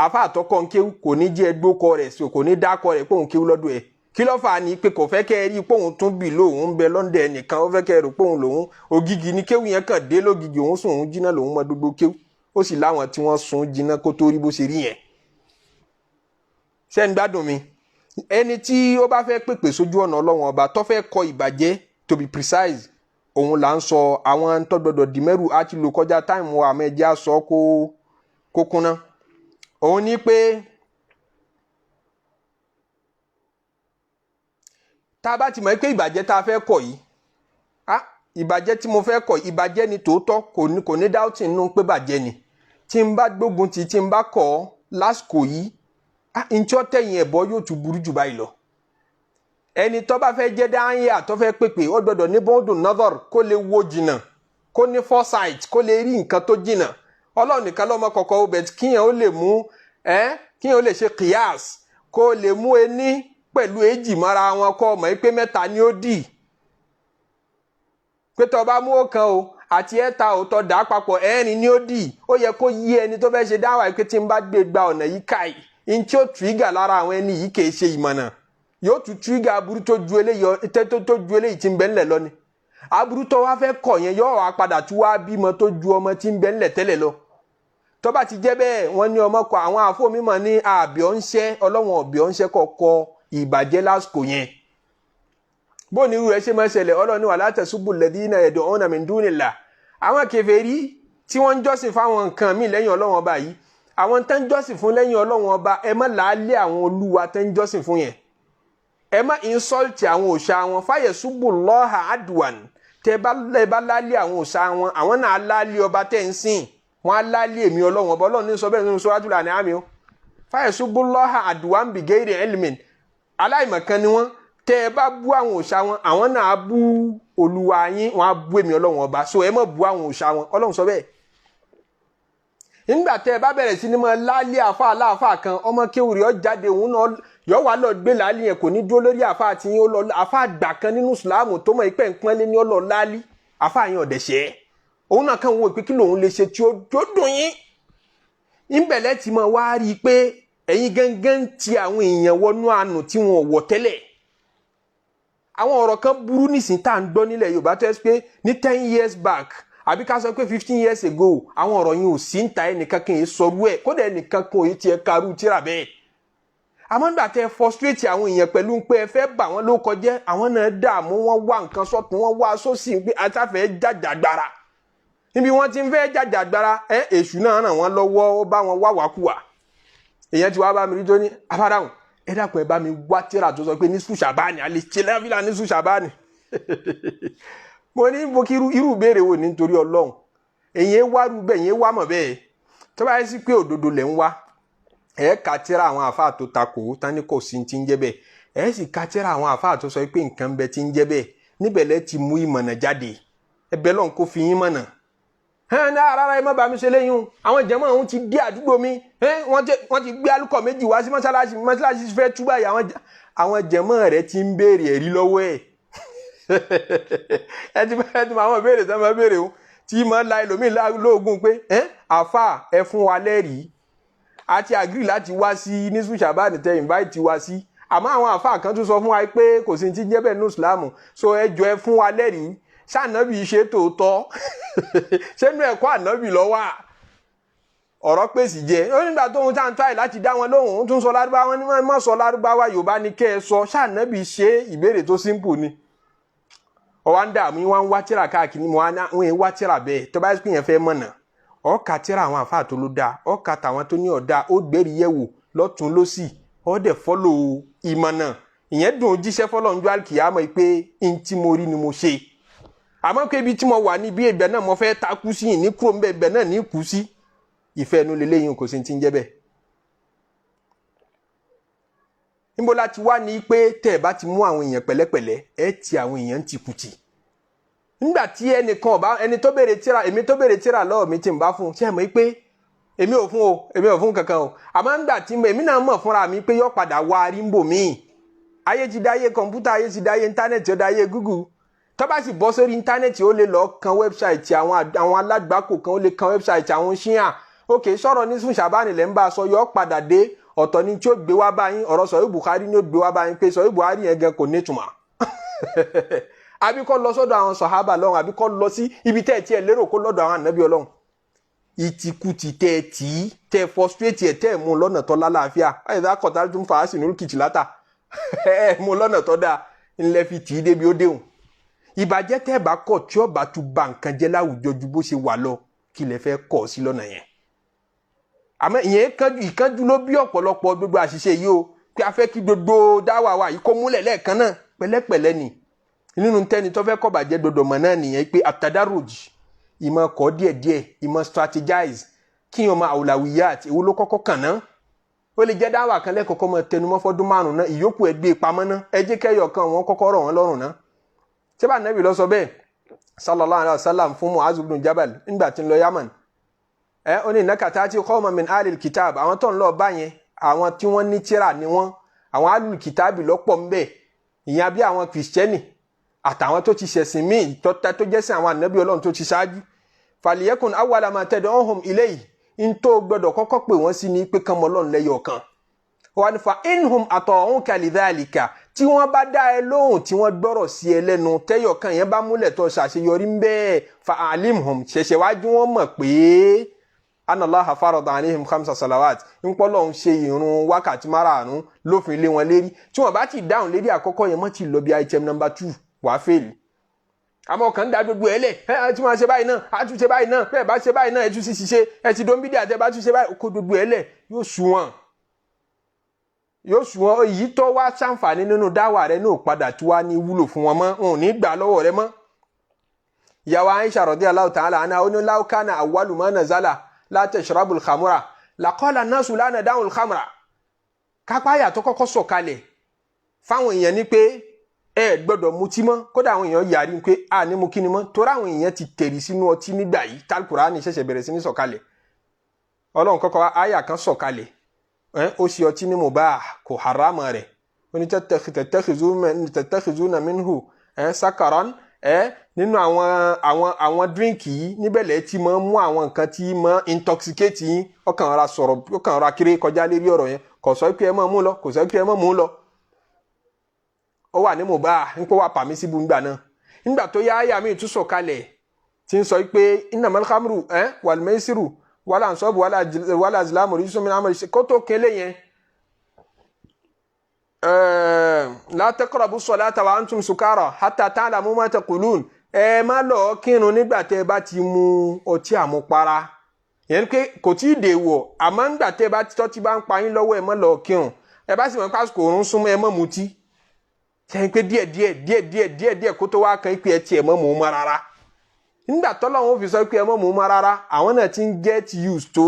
àfa àtọ́kọ́ ń kéwú kò ní jẹ́ ẹgbókọ rẹ̀ sí kò ní dákọ rẹ̀ pé òun kéwú lọ́dọ̀ ẹ̀ kí ló fà á ní pé kò fẹ́ kẹ́ ẹ rí pé òun tún bì lóun ń bẹ lọ́ndẹ̀ ẹnìkan ó fẹ́ kẹ́ ẹ rò pé òun lòun ògìgì ni kéwú yẹn kàn dé lógìgì òun sùn òun jiná lòun mọ gbogbo kéwú ó sì láwọn tí wọ́n sun jiná kó tó rí bó ṣe rí yẹn. ṣé ń gbádùn mi ẹni tí ó bá fẹ́ pèpè sójú ọ̀nà Ọlọ́run ọba tó fẹ́ kọ ìbàjẹ́ to be precise òun là ń sọ àwọn tó gbọdọ̀ dìmẹ́rù á ti lò kọjá táìmù àmẹ́jẹ́ sọ kó kúnná òun ní pé tá a bá ti mọ̀ pé ìbàjẹ́ tá a fẹ́ kọ̀ yìí ìbàjẹ́ tí mo fẹ́ kọ̀ ìbàjẹ́ ni tòótọ́ kò ní dáútì nínú pé bàjẹ́ ni tí n bá gbógun ti tí n bá kọ̀ lásìkò yìí ntí ó tẹ̀yìn ẹ̀bọ yóò tún burú jù báyìí lọ. ẹni tó bá fẹ́ jẹ́ dáhìá tó fẹ́ pèpè ó gbọ́dọ̀ ní bọ́ọ̀dùn nọ́dọ̀r kó lè wo jìnnà kó ní foresight kó lè rí nǹkan tó jìnnà Ọlọ́run nìkan lọ́mọ kọ̀ọ̀kan ó bẹ̀ kíyàn ó lè mú kíyàn ó lè ṣe kìyàs kó lè mú ení pẹ̀lú èjì mọ́ra wọn kọ́ mọ̀ pé mẹ́ta ni ó dì pé tó bá mú ọ̀kan o àti ẹ̀ta ò tọ́ dà papọ̀ ẹ̀rin ni ó dì ó yẹ kó yí ẹni tó fẹ́ ṣe dáwà pé tí n bá gbé gba ọ̀nà yìí káyì ntí ó trigger lára àwọn ẹni yìí kìí ṣe ìmọ̀nà yóò tún trigger aburú tó ju eléyìí tí ń bẹ ńlẹ̀ lọ ni aburú tó wá fẹ́ kọ̀ yẹn yóò wá padà tún wá bímọ tó ju ọmọ tí ń bẹ ńlẹ̀ tẹ́lẹ̀ lọ tó bá ti jẹ́ bẹ́ẹ̀ wọ́n ní ọmọ kọ àwọn àfọ̀mímọ̀ ní àbíọ́nṣẹ́ Ọlọ́run ọ̀bíọ́nṣẹ́ kọ̀ọ̀kọ́ ìbàjẹ́ lásìkò yẹn bó ní irú rẹ̀ ṣe máa ṣẹlẹ̀ Ọlọ́run ní wala tasubbu alladhina yad'una min dunillah àwọn kèfèrí tí wọ́n ń jọ́sìn fáwọn nǹkan míì lẹ́yìn Ọlọ́run ọba yìí àwọn tán jọ́sìn fún lẹ́yìn Ọlọ́run ọba ẹ má làálé àwọn olúwa tán jọ́sìn fún yẹn ẹ má insult àwọn òòṣà wọn fayasubullaha adwan tẹ bá làálé àwọn òòṣà wọn àwọn náà làálé ọba tẹ́ ń sìn wọn á làálé èmi Ọlọ́run ọba Ọlọ́run ní sọ bẹ́ẹ̀ nínú Suratul An'am o fayasubullaha adwan bighairi ilmin aláìmọ̀kan ni wọ́n tẹ́ ẹ bá bú àwọn òòṣà wọn àwọn náà bú olúwa yín wọn á bú èmi Ọlọ́run ọba so ẹ má bú àwọn òòṣà wọn Ọlọ́run sọ bẹ́ẹ̀ nígbà tẹ́ ẹ bá bẹ̀rẹ̀ sí ni mo láálé àfa aláàfà kan ọmọ kéwìrì ọ jáde òun náà yọ wá lọ gbé láálé yẹn kò ní dúró lórí àfa àti yín ó lọ àfa àgbà kan nínú ìsìláàmù tó mọ ìpẹ́ nǹkan lé ní ọlọ láálí àfa yẹn ọ̀dẹ̀ṣẹ́ òun náà kàn wọ́n pé kí lòun lè ṣe tí ó dùn yín ìbẹ̀lẹ̀ tí mo wá rí i pé ẹ̀yin gángan ti àwọn èèyàn wọnú àánú tí wọn ò wọ̀ tẹ́lẹ̀ àwọn ọ̀rọ̀ kan burú nísìnyí tá à ń gbọ́ nílẹ̀ Yorùbá tó ẹ́ pé ní 10 years back àbí ká sọ pé 15 years ago àwọn ọ̀rọ̀ yìí ò sí ń ta ẹnìkan kan yìí sọrú ẹ̀ kódà ẹnìkan kan yìí tiẹ̀ karú tíra bẹ́ẹ̀ àmọ́ nígbà tẹ́ frustrate àwọn èèyàn pẹ̀lú pé ẹ fẹ́ bà wọ́n ló kọjẹ́ àwọn náà dààmú wọ́n wá nǹkan sọ́tún wọ́n wá sósì pé atáfẹ́ jàjàgbara níbi wọ́n ti ń fẹ́ jàjàgbara èṣù náà ràn wọ́n lọ́wọ́ ó bá wọn wá wákùwà èèyàn ti wá bá mi rí tó ní afáráhùn ẹ dákun ẹ bá mi wá tíra tó sọ pé ní sùsàbáàní alẹ́ ṣẹlẹ́fìlà ní sùsàbáàní mo ní mo kí irú ìbéèrè wo ní nítorí Ọlọ́run èyí wá rú bẹ́ẹ̀ yẹn wá mọ̀ bẹ́ẹ̀ tó bá yẹ sí pé òdodo lẹ̀ ń wá ẹ̀ ka tírà àwọn àfáà tó takò tání kò sí ti ń jẹ́ bẹ́ẹ̀ ẹ̀ sì ka tírà àwọn àfáà tó sọ pé nǹkan bẹ ti ń jẹ́ bẹ́ẹ̀ níbẹ̀ lẹ́ ti mú ìmọ̀nà jáde ẹbẹ̀ lọ́n kó fi yín mọ̀nà ní rárá ẹ má bá mi ṣe léyìn àwọn jàmáà ọ̀hún ti dé àdúgbò mi wọ́n ti gbé alukọ̀ méjì wá sí mọ́ṣáláṣí fẹ́ túbà yìí àwọn jàmáà rẹ̀ ti ń béèrè ẹ̀rí lọ́wọ́ ẹ̀ ẹ ti mọ àwọn ìbéèrè tó máa béèrè o tí mo la ẹlòmíì lóògùn pé àfà ẹ fún wa lẹ́rìí àti agree láti wá sí ní sùsàbáàní tẹ invite wá sí àmọ́ àwọn àfà kan tún sọ fún wa pé kò sí ti jẹ́ bẹ́ẹ̀ ní ìsìlámù so ẹ jọ ẹ fún wa lẹ́rìí ṣànábì ṣe tòótọ́ ṣẹ́nu ẹ̀kọ́ ànábì lọ́wọ́ ọ̀rọ̀ pèsè jẹ́ ó nígbà tóun tá à ń tọ́ àì láti dá wọn lóhùn ó tún sọ lárúbáwá ní mọ́ sọ lárúbáwá Yorùbá ni kẹ́ ẹ sọ ṣànábì ṣe ìbéèrè tó simple ni ọwọ́ ń dààmú wọn ń wá tíra káàkiri wọn ń wá tíra bẹ́ẹ̀ tó bá yẹ kí yẹn fẹ́ mọ̀nà ó ka tírà àwọn àfáà tó ló dáa ó ka tàwọn tó ní ọ̀dà ó gbérí yẹ̀wò lọ́tún lọ́sì ó dẹ̀ fọ́lò ìmọ̀ náà ìyẹn dùn ó jíṣẹ́ fọ́lọ́njọ́ àlùkìyámọ̀ pé n tí mo rí ni mo ṣe àmọ́ pé ibi tí mo wà níbi ibẹ̀ náà mo fẹ́ takú sí yìí ní kúrò ń bẹ̀ ibẹ̀ náà ní kú sí ìfẹ́ inú lélẹ́yìn kò sí ti ń jẹ́ bẹ́ẹ̀. níbo la ti wá ní pé tẹ́ ẹ bá ti mú àwọn èèyàn pẹ̀lẹ́pẹ̀lẹ́ ẹ ti àwọn èèyàn ti kùtì nígbà tí ẹnìkan ọba ẹni tó béèrè tírà èmi tó béèrè tírà lọ́wọ́ mi ti ń bá fún un ṣé ẹ mọ̀ pé èmi ò fún kankan o àmọ́ nígbà tí èmi náà mọ̀ fúnra mi pé yọ padà wá rí ń bò míì ayé ti dáyé kọ̀ǹpútà ayé ti dáyé íńtánẹ́ẹ̀tì ó dáyé Google tó bá sì bọ́ sórí íńtánẹ́ẹ̀tì ó lè lọ kan wẹ́bsáìtì àwọn alágbàkò kan ó lè kan wẹ́bsáìtì àwọn ṣíà òkè sọ̀rọ̀ ní sùn ṣàbánì lẹ́ ń bá a sọ yọ padà dé ọ̀tọ̀ ni tí ó gbé wá báyìí ọ̀rọ̀ sọ̀rọ̀ Buhari ni ó gbé wá báyìí pé sọ̀rọ̀ Buhari yẹn gan kò ní ìtumọ̀ àbí kọ́ lọ sọ́dọ̀ àwọn sàhábà lọ́hùn àbí kọ́ lọ sí ibi tẹ́ ẹ̀ tí ẹ lérò kó lọ́dọ̀ àwọn ànábì Ọlọ́hun ìtìkùtì tẹ́ ẹ tì í tẹ́ ẹ frustrate ẹ tẹ́ ẹ mú lọ́nà tó lálàáfíà àyẹ̀dá kọ̀tà tó ń fa àásì nínú kìtì látà ẹ mú lọ́nà tó dáa ńlẹ́ fi tì í débi ó déhùn ìbàjẹ́ tẹ́ ẹ bá kọ̀ tí ó bá tún ba nǹkan jẹ́ láwùjọ ju bó ṣe wà lọ kí lẹ fẹ́ kọ̀ sí lọ́nà yẹn àmọ́ ìyẹn ìkánjú ló bí ọ̀pọ̀lọpọ̀ gbogbo àṣìṣe yìí o pé a fẹ́ kí gbogbo dáwà wa yìí kó múlẹ̀ lẹ́ẹ̀kan náà pẹ̀lẹ́pẹ̀lẹ́ ni nínú tẹ́ni tó fẹ́ kọ́ bàjẹ́ dodo mọ̀ náà nìyẹn pé àtàdáròjì ìmọ̀ kọ́ díẹ̀díẹ̀ ìmọ̀ strategize kí yẹn máa awlawiyat èwo ló kọ́kọ́ kàn náà ó lè jẹ́ dáwà kan lẹ́kọ̀ọ́kọ́ mọ̀ tẹnumọ́ fọ́dún 5 náà ìyókù ẹ̀ gbé pamọ́ náà ẹ jẹ́ kẹ́yọ̀ kan wọn kọ́kọ́ rọ̀ wọ́n lọ́rùn náà ṣé bá Nábì lọ sọ bẹ́ẹ̀ sallallahu alaihi wasallam fún Mu'az ibn Jabal nígbà tí ń lọ Yaman ó ní nàkàtà tí qawman min alil kitab àwọn tó ń lọ bá yẹn àwọn tí wọ́n ní tírà ni wọ́n àwọn alil kitabi lọ́pọ̀ ń bẹ ìyẹn bí àwọn kìrìsìtẹ́nì àtàwọn tó ti ṣẹ̀sìn míì tó jẹ́sìn àwọn ànábì Ọlọ́run tó ti ṣáájú faliyekun awwala ma tad'uhum ilayhi in tó gbọdọ̀ kọ́kọ́ pè wọ́n sí ní pé kan mọ́ Ọlọ́run lẹ́yọ̀ kan wọ́n ní fa inhum ata'uka lidhalika tí wọ́n bá dá ẹ lóhùn tí wọ́n gbọ́rọ̀ sí ẹ lẹ́nu tẹ́yọ̀ kan yẹn bá múlẹ̀ tó ṣàṣeyọrí ń bẹ́ẹ̀ fa alimhum ṣẹ̀ṣẹ̀ wájú wọn mọ̀ pé anallaha farada alaihim 5 salawat ń pọ́lọ́ ń ṣe ìrun wákàtí 5 lófin lé wọn lérí tí wọ́n bá ti dáhùn lérí àkọ́kọ́ yẹn mọ́ ti lọ bí item number 2 wàá fèlì àmọ́ kàn ń da gbogbo ẹ̀ lẹ̀ ẹ tí wọ́n ṣe báyìí náà á tún ṣe báyìí náà bẹ́ẹ̀ bá ṣe báyìí náà ẹ tún sì ṣiṣẹ́ ẹ ti dóńbídì àti ẹ bá tún ṣe báyìí kó gbogbo ẹ̀ lẹ̀ yóò sùn wọ́n èyí tó wá ṣàǹfààní nínú dáwà rẹ náà padà tí wàá ní wúlò fún wọn mọ́ wọn ò ní gbà lọ́wọ́ rẹ mọ́. ìyàwó Aisha radiyallahu ta'ala anha ó ní law kana awwalu ma nazala la tashrabul khamra laqala an-nasu la nada'ul khamra kápáyà tó kọ́kọ́ sọ̀kalẹ̀ fáwọn èèyàn ní pé ẹ gbọ́dọ̀ mutí mọ́ kódà àwọn èèyàn yarí pé a ní mu kíni mọ́ torí àwọn èèyàn ti tẹ̀rí sínú ọtí nígbà yìí tálkùránì ṣẹ̀ṣẹ̀ bẹ̀rẹ̀ sí ní sọ̀kalẹ̀ Ọlọ́run kọ́kọ́ àyà kan sọ̀kalẹ̀ ó ṣe ọtí ní mubah kò haram rẹ̀ ó ní tattakhizuna minhu sakaran nínú àwọn díríǹkì yìí níbẹ̀lẹ̀ tí máa ń mú àwọn nǹkan tí máa intoxicate yín ọkàn ọ̀ra sọ̀rọ̀ ọkàn ọ̀ra kéré kọjá lérí ọ̀rọ̀ yẹn kò sọ pé ẹ máa mú lọ kò sọ pé ẹ máa mú lọ ó wà ní mubah nípò wà permissible nígbà náà nígbà tó yá àyà mi tún sọ̀kalẹ̀ tí ń sọ pé innamal khamru wal maisiru wala ansabu wala azlamu rijsun min amali kó tó kélé yẹn la taqrabu salata wa antum sukara hatta ta'lamu ma taqulun ẹ má lọ kírun nígbà tẹ́ bá ti mu ọtí àmupara yẹn pé kò tí ì dèwọ̀ àmọ́ nígbà tẹ́ bá tọ́tí bá ń pa yín lọ́wọ́ ẹ má lọ kírun ẹ bá sì mọ̀ pásítọ̀ òrùn súnmọ́ ẹ má mutí ṣe pé díẹ̀ kó tó wá kan pé ẹ tiẹ̀ mọ́ mò ń mọ́ rárá nígbà tọ́lọ́run fi sọ pé ẹ mọ́ mò ń mọ́ rárá àwọn náà ti ń get used tó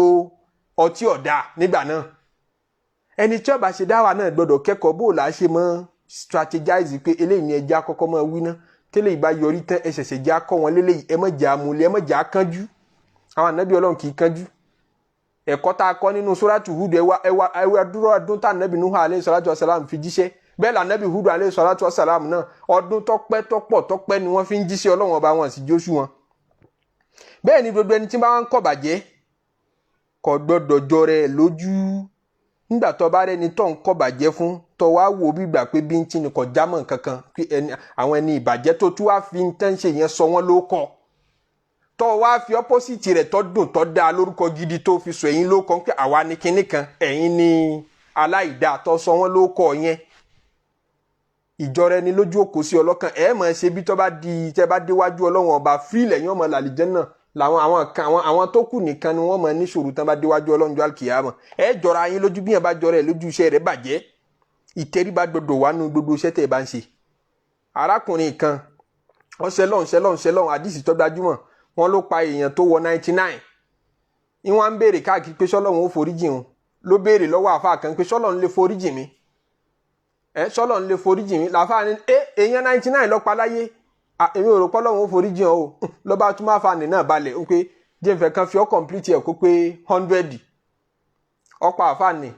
ọtí ọ̀dà nígbà náà ẹni tí ó bá ṣe dáwà náà gbọ́dọ̀ kẹ́kọ̀ọ́ bó la ṣe mọ́ strategize pé eléyìí ni ẹja kọ́kọ́ mọ́ wí ná tẹ́lẹ̀ ìbá yọrí tán ẹ ṣẹ̀ṣẹ̀ já kọ́ wọn léléyìí ẹ má jà múlẹ̀ ẹ má jà kánjú àwọn ànábì Ọlọ́run kì í kánjú ẹ̀kọ́ tá a kọ́ nínú suratu Hud ẹwà dúró ọdún tá ànábì Nuhu alayhi salatu wasalam fi jíṣẹ́ bẹ́ẹ̀ là ànábì Hud alayhi salatu wasalam náà ọdún tọ́pẹ́ ni wọ́n fi ń jíṣẹ́ Ọlọ́run ọba wọn sì jóṣù wọn. bẹ́ẹ̀ ni gbogbo ẹni tí bá ń kọ̀ bàjẹ́ kò gbọ́dọ̀ jọ rẹ̀ lójú nígbà tó bá rẹni tó ń kọ̀ bàjẹ́ fún tó wá wò bí gbà pé bí ń tí ni kò jámọ́ kankan pé àwọn ẹni ìbàjẹ́ tó tún wá fi ń tẹ́ ń ṣe yẹn sọ wọ́n ló kọ́ tó wá fi opposite rẹ̀ tó dùn tó dáa lórúkọ gidi tó fi sọ ẹ̀yin ló kọ́ pé àwa ni kinní kan ẹ̀yin ni aláìdáa tó sọ wọ́n ló kọ́ yẹn ìjọ rẹ ni lójú òkú sí ọlọ́kàn ẹ̀ mọ̀ ṣe bí tó bá di tẹ́ bá déwájú Ọlọ́run ọba fílẹ̀ yín ọmọ làlìjẹ́ náà làwọn àwọn tó kù nìkan ni wọ́n máa ní sùúrù tán bá déwájú Ọlọ́run jọ́ àlùkìyámà ẹ jọra yín lójú bí yẹn bá jọra ẹ lójú iṣẹ́ rẹ̀ bàjẹ́ ìtẹríba gbọdọ̀ wà nínú gbogbo iṣẹ́ tẹ́ ẹ bá ń ṣe. arákùnrin kan ọ̀sẹ̀lọ́n àdìsí tó gbajúmọ̀ wọn ló pa èèyàn tó wọ 99 ní wọ́n ń béèrè káàkiri pé sọ́lọ́run ó foríjìn òun ló béèrè lọ́wọ́ àfáà kan pé sọ́lọ́run lè foríjìn mi sọ́lọ́run lè foríjìn mi làfáà ní èèyàn 99 ló pa láyé èmi ò rò pé Ọlọ́run ó foríjìn o ló bá tún máa fa nì náà balẹ̀ ó pé jẹ́nfẹ̀ kan fi ọ́ complete ẹ̀ kó pé 100 ọ̀pá àfáà nì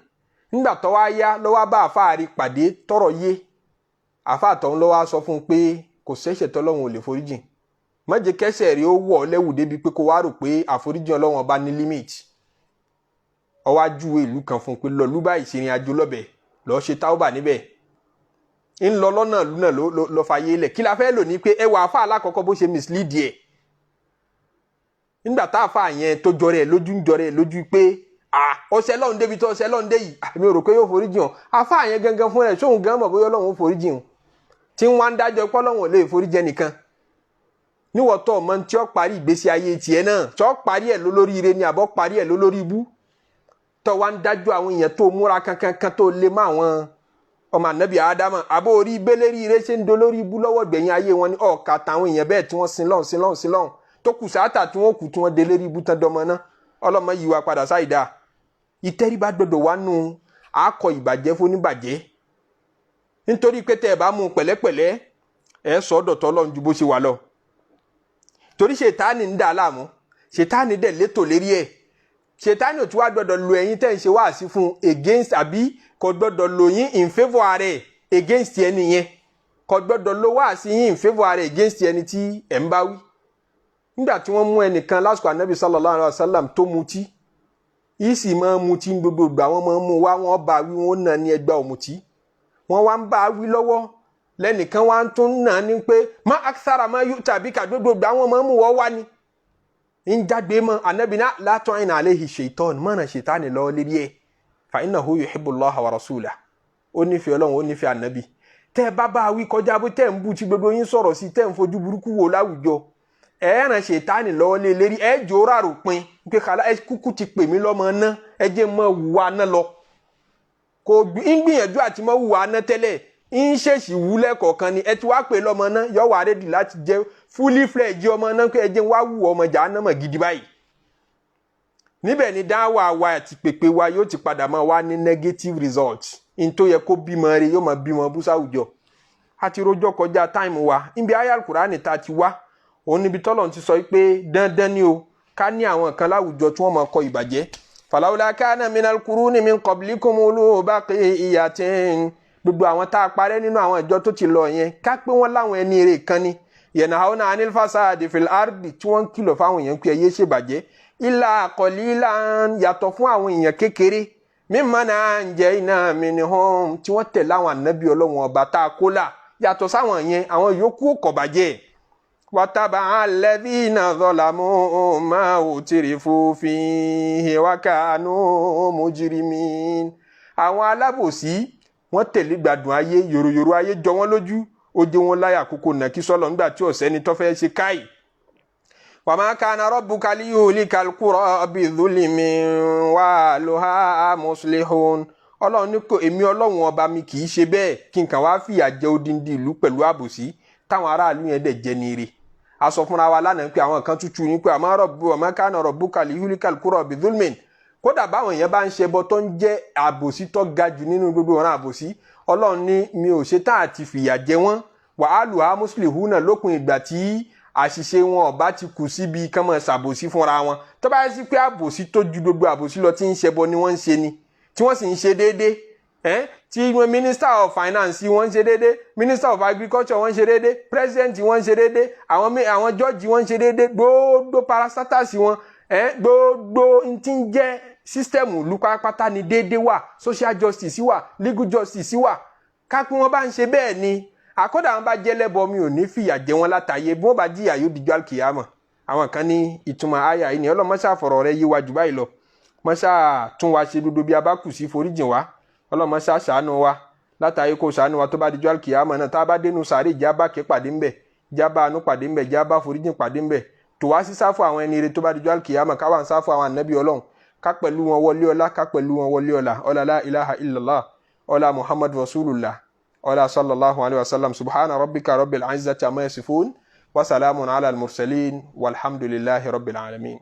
nígbà tó wá yá ló wá bá àfáà rí pàdé tọrọ yé àfáà tọ̀hún ló wá sọ fún un pé kò sẹ́ṣẹ̀ tọ́lọ́run ò lè foríjìn má jẹ́ kẹ́ṣẹ̀ rí ó wọ̀ ọ́ lẹ́wù débi pé kó wá rò pé àforíjìn Ọlọ́run ọba ní limit ó wá júwe ìlú kan fún un pé lọ lú báyìí ṣèrìn àjò lọ́bẹ̀ lọ́ọ́ ṣe táwọ́bà níbẹ̀ ń lọ lọ́nà lúnà ló fàyè lẹ̀ kí la fẹ́ lò ní pé ẹwà àfáà alákọ̀ọ́kọ́ bó ṣe mislead ẹ̀ nígbà tá àfáà yẹn tó jọrọ ẹ̀ lójú ń jọrọ ẹ̀ lójú pé ọ̀sẹ̀ lọ́hùn débi tó ọ̀sẹ̀ lọ́hùn dé yìí èmi ò rò pé yóò foríjìn ọ́ àfáà yẹn gangan fún ẹ̀ sóhun gan mọ̀ bóyá Ọlọ́run ó foríjìn ọ́ tí wọ́n ń dájọ́ pé Ọlọ́run ò lè foríjìn nìkan níwọ̀tọ̀ ọmọ tí ó parí ìgbésí ayé tiẹ̀ náà tí ó parí ẹ̀ lólórí ire ni àbọ̀ parí ẹ̀ lólórí ibú tó wá ń dájọ́ àwọn èèyàn tó múra kankan tó lé mọ́ àwọn ọmọ ànábì Ádámà àbó orí ìbélérí ire ṣe ń dolórí ibú lọ́wọ́ gbẹ̀yìn ayé wọn ní ọ̀ka táwọn èèyàn bẹ́ẹ̀ tí wọ́n sin lọ́hùn tó kù sáátà tí wọ́n kù tí wọ́n délérí ibú tán dọmọ náà ọlọ́mọ yìí wá padà sáìdá ìtẹríba gbọdọ̀ wá nù àkọ ìbàjẹ́ fóníbàjẹ́ nítorí pé tẹ́ ẹ bá mú pẹ̀lẹ́pẹ̀lẹ́ ẹ sọ ọ́dọ̀ tọ́lọ́run ju bó ṣe wà lọ torí ṣètánì ń dà láàmú ṣètánì dẹ̀ létò lérí ẹ̀ ṣètánì ò tí wá gbọdọ̀ lo ẹ̀yin tẹ́ ń ṣe wáàsí fún against àbí kò gbọdọ̀ lo yín in favour rẹ̀ against ẹni yẹn kò gbọdọ̀ lo wáàsí yín in favour rẹ̀ against ẹni tí ẹ̀ ń bá wí. nígbà tí wọ́n mú ẹnìkan lásìkò ànábì sallallahu alayhi wa sallam tó mutí yìí sì máa mutí gbogbo ìgbà wọ́n máa mú wá wọ́n bá wí wọ́n nà ní ẹgbẹ́ òmùtí wọ́n wá ń bá wí lọ́wọ́ lẹ́nìkan wá ń tún nà ní pé má akthara má yú tàbí ká gbogbo ìgbà wọ́n máa mú wọ́n wá ni ń jágbe mọ́ ànábì náà la tu'in alayhi shaytan mọ́nà ṣètánì lọ́wọ́ lérí ẹ̀ fa innahu yuhibbu Allaha wa rasulahu ó nífẹ̀ẹ́ Ọlọ́run ó nífẹ̀ẹ́ ànábì tẹ́ ẹ bá wí kọjá bó tẹ́ ń bú tí gbogbo yín sọ̀rọ̀ sí tẹ́ ń fojú burúkú wò láwùjọ ẹ ràn ṣètánì lọ́wọ́ lé lérí ẹ jò rárò pin pé kàlá ẹ kúkú ti pè mí lọ́mọ náà ẹ jẹ́ mọ́ wùwà náà lọ kò ń gbìyànjú àti mọ́ wùwà náà tẹ́lẹ̀ ń ṣèṣì wúlẹ̀ kọ̀ọ̀kan ni ẹ ti wá pè lọ́mọ náà yọ wà rédì láti jẹ́ fully fledged ọmọ náà pé ẹ jẹ́ wá wù ọmọ jà náà mọ̀ gidi báyìí níbẹ̀ ni dáwà wa àti pèpè wa yóò ti padà máa wá ní negative result in tó yẹ kó bímọ rẹ yóò máa bímọ búṣà àwùjọ àti rojọ́ kọjá táìmù wa níbi ayé Al-Qur'ani ta ti wá òun níbi tọ́lọ̀ ti sọ pé dandan ni o ká ní àwọn kan láwùjọ tí wọ́n máa kọ ìbàjẹ́ falawla kana minal quruni min qablikum ulu baqiyatin gbogbo àwọn tá a parẹ́ nínú àwọn ìjọ tó ti lọ yẹn ká pé wọ́n láwọn ẹni eré kan ni yanhauna anil fasadi fil ardi tí wọ́n ń kìlọ̀ fáwọn èèyàn pé ẹ yé ṣèbàjẹ́ illa qalilan yàtọ̀ fún àwọn èèyàn kékeré mimman anjayna minhum tí wọ́n tẹ̀lé àwọn ànábì Ọlọ́run ọba tá a kó là yàtọ̀ sáwọn yẹn àwọn yòókù kò bàjẹ́ wataba'a alladhina zalamu ma utirifu fihi wa kanu mujrimin àwọn alábòsí wọ́n tẹ̀lé gbádùn ayé yòròyòrò ayé jọ wọ́n lójú ó jẹ́ wọn láyà kókó nà kí sọ́lọ́ nígbà tí ọ̀sẹ́ ni tó fẹ́ ṣe káì. wa ma kana rabbuka liyuhlikal qura bidhulmin wa ahluha muslihun ọlọ́run ní kò èmi ọlọ́run ọba mi kì í ṣe bẹ́ẹ̀ kí n kàn wá fìyà jẹ odindi ìlú pẹ̀lú àbòsí táwọn aráàlú yẹn dẹ̀ jẹ́ ní ire. a sọ fúnra wa lánàá pé àwọn kan tútù ní pé wa ma kana rabbuka liyuhlikal qura bidhulmin kódà báwọn èèyàn bá ń ṣe bọ́ tó ń jẹ́ àbòsí tó ga jù nínú gbogbo ọ̀ràn àbòsí ọlọ́run ní mi ò ṣe tá àti fìyà jẹ wọ́n wàhálù amúsùlùmí lópin ìgbà tí àṣìṣe wọn ọba ti kù síbi kán mọ̀ ṣàbòsí fúnra wọn tó bá yẹ sí pé àbòsí tó ju gbogbo àbòsí lọ tí ń ṣe bọ ni wọ́n ń ṣe ni tí wọ́n sì ń ṣe déédéé tí minister of finance wọ́n ń ṣe déédéé minister of agriculture wọ́n ń ṣe déédéé president wọ́n ń ṣe déédéé àwọn judge wọ́n ń ṣe déédéé gbogbo parastatals wọn gbogbo ntí ń jẹ́ sísítẹ́ẹ̀mù ìlú pátápátá ni déédéé wà social justice wà legal justice wà kápẹ́ wọn bá ń ṣe bẹ́ẹ̀ ni àkọ́dà wọn bá jẹ́ lẹ́bọ mi ò ní fìyà jẹ wọn látàyè bí wọ́n bá jìyà yóò dijọ́ àlùkìyàmọ̀ àwọn kan ní ìtumọ̀ àyà yìí ni ọlọ́mọṣà fọ̀rọ̀ rẹ yé wa jù báyìí lọ mọ́ṣà tún wa ṣe dúdú bí a bá kù sí foríjìn wa ọlọ́mọṣà ṣàánú wa látàyè kó ṣàánú wa tó bá dijọ́ àlùkìyàmọ̀ náà tá a bá dénú sàárè ìjà bá ké pàdé ńbẹ̀ ìjà bá àánú pàdé ńbẹ̀ ìjà bá foríjìn pàdé ńbẹ̀ tó wá sí sáfù àwọn ẹni rere tó bá dijọ́ alkiyama ká wà ń sáfù àwọn ànábì ọlọ́run ká pẹ̀lú wọn wọlé ọlá ká pẹ̀lú wọn wọlé ọlá ọlá la ilaha illallah ọlá muhammad rasulullah ọlá sallallahu alayhi wa sallam subhana rabbika rabbil izzati amma yasifun wa salamun ala al-mursalin walhamdulillahi rabbil alamin.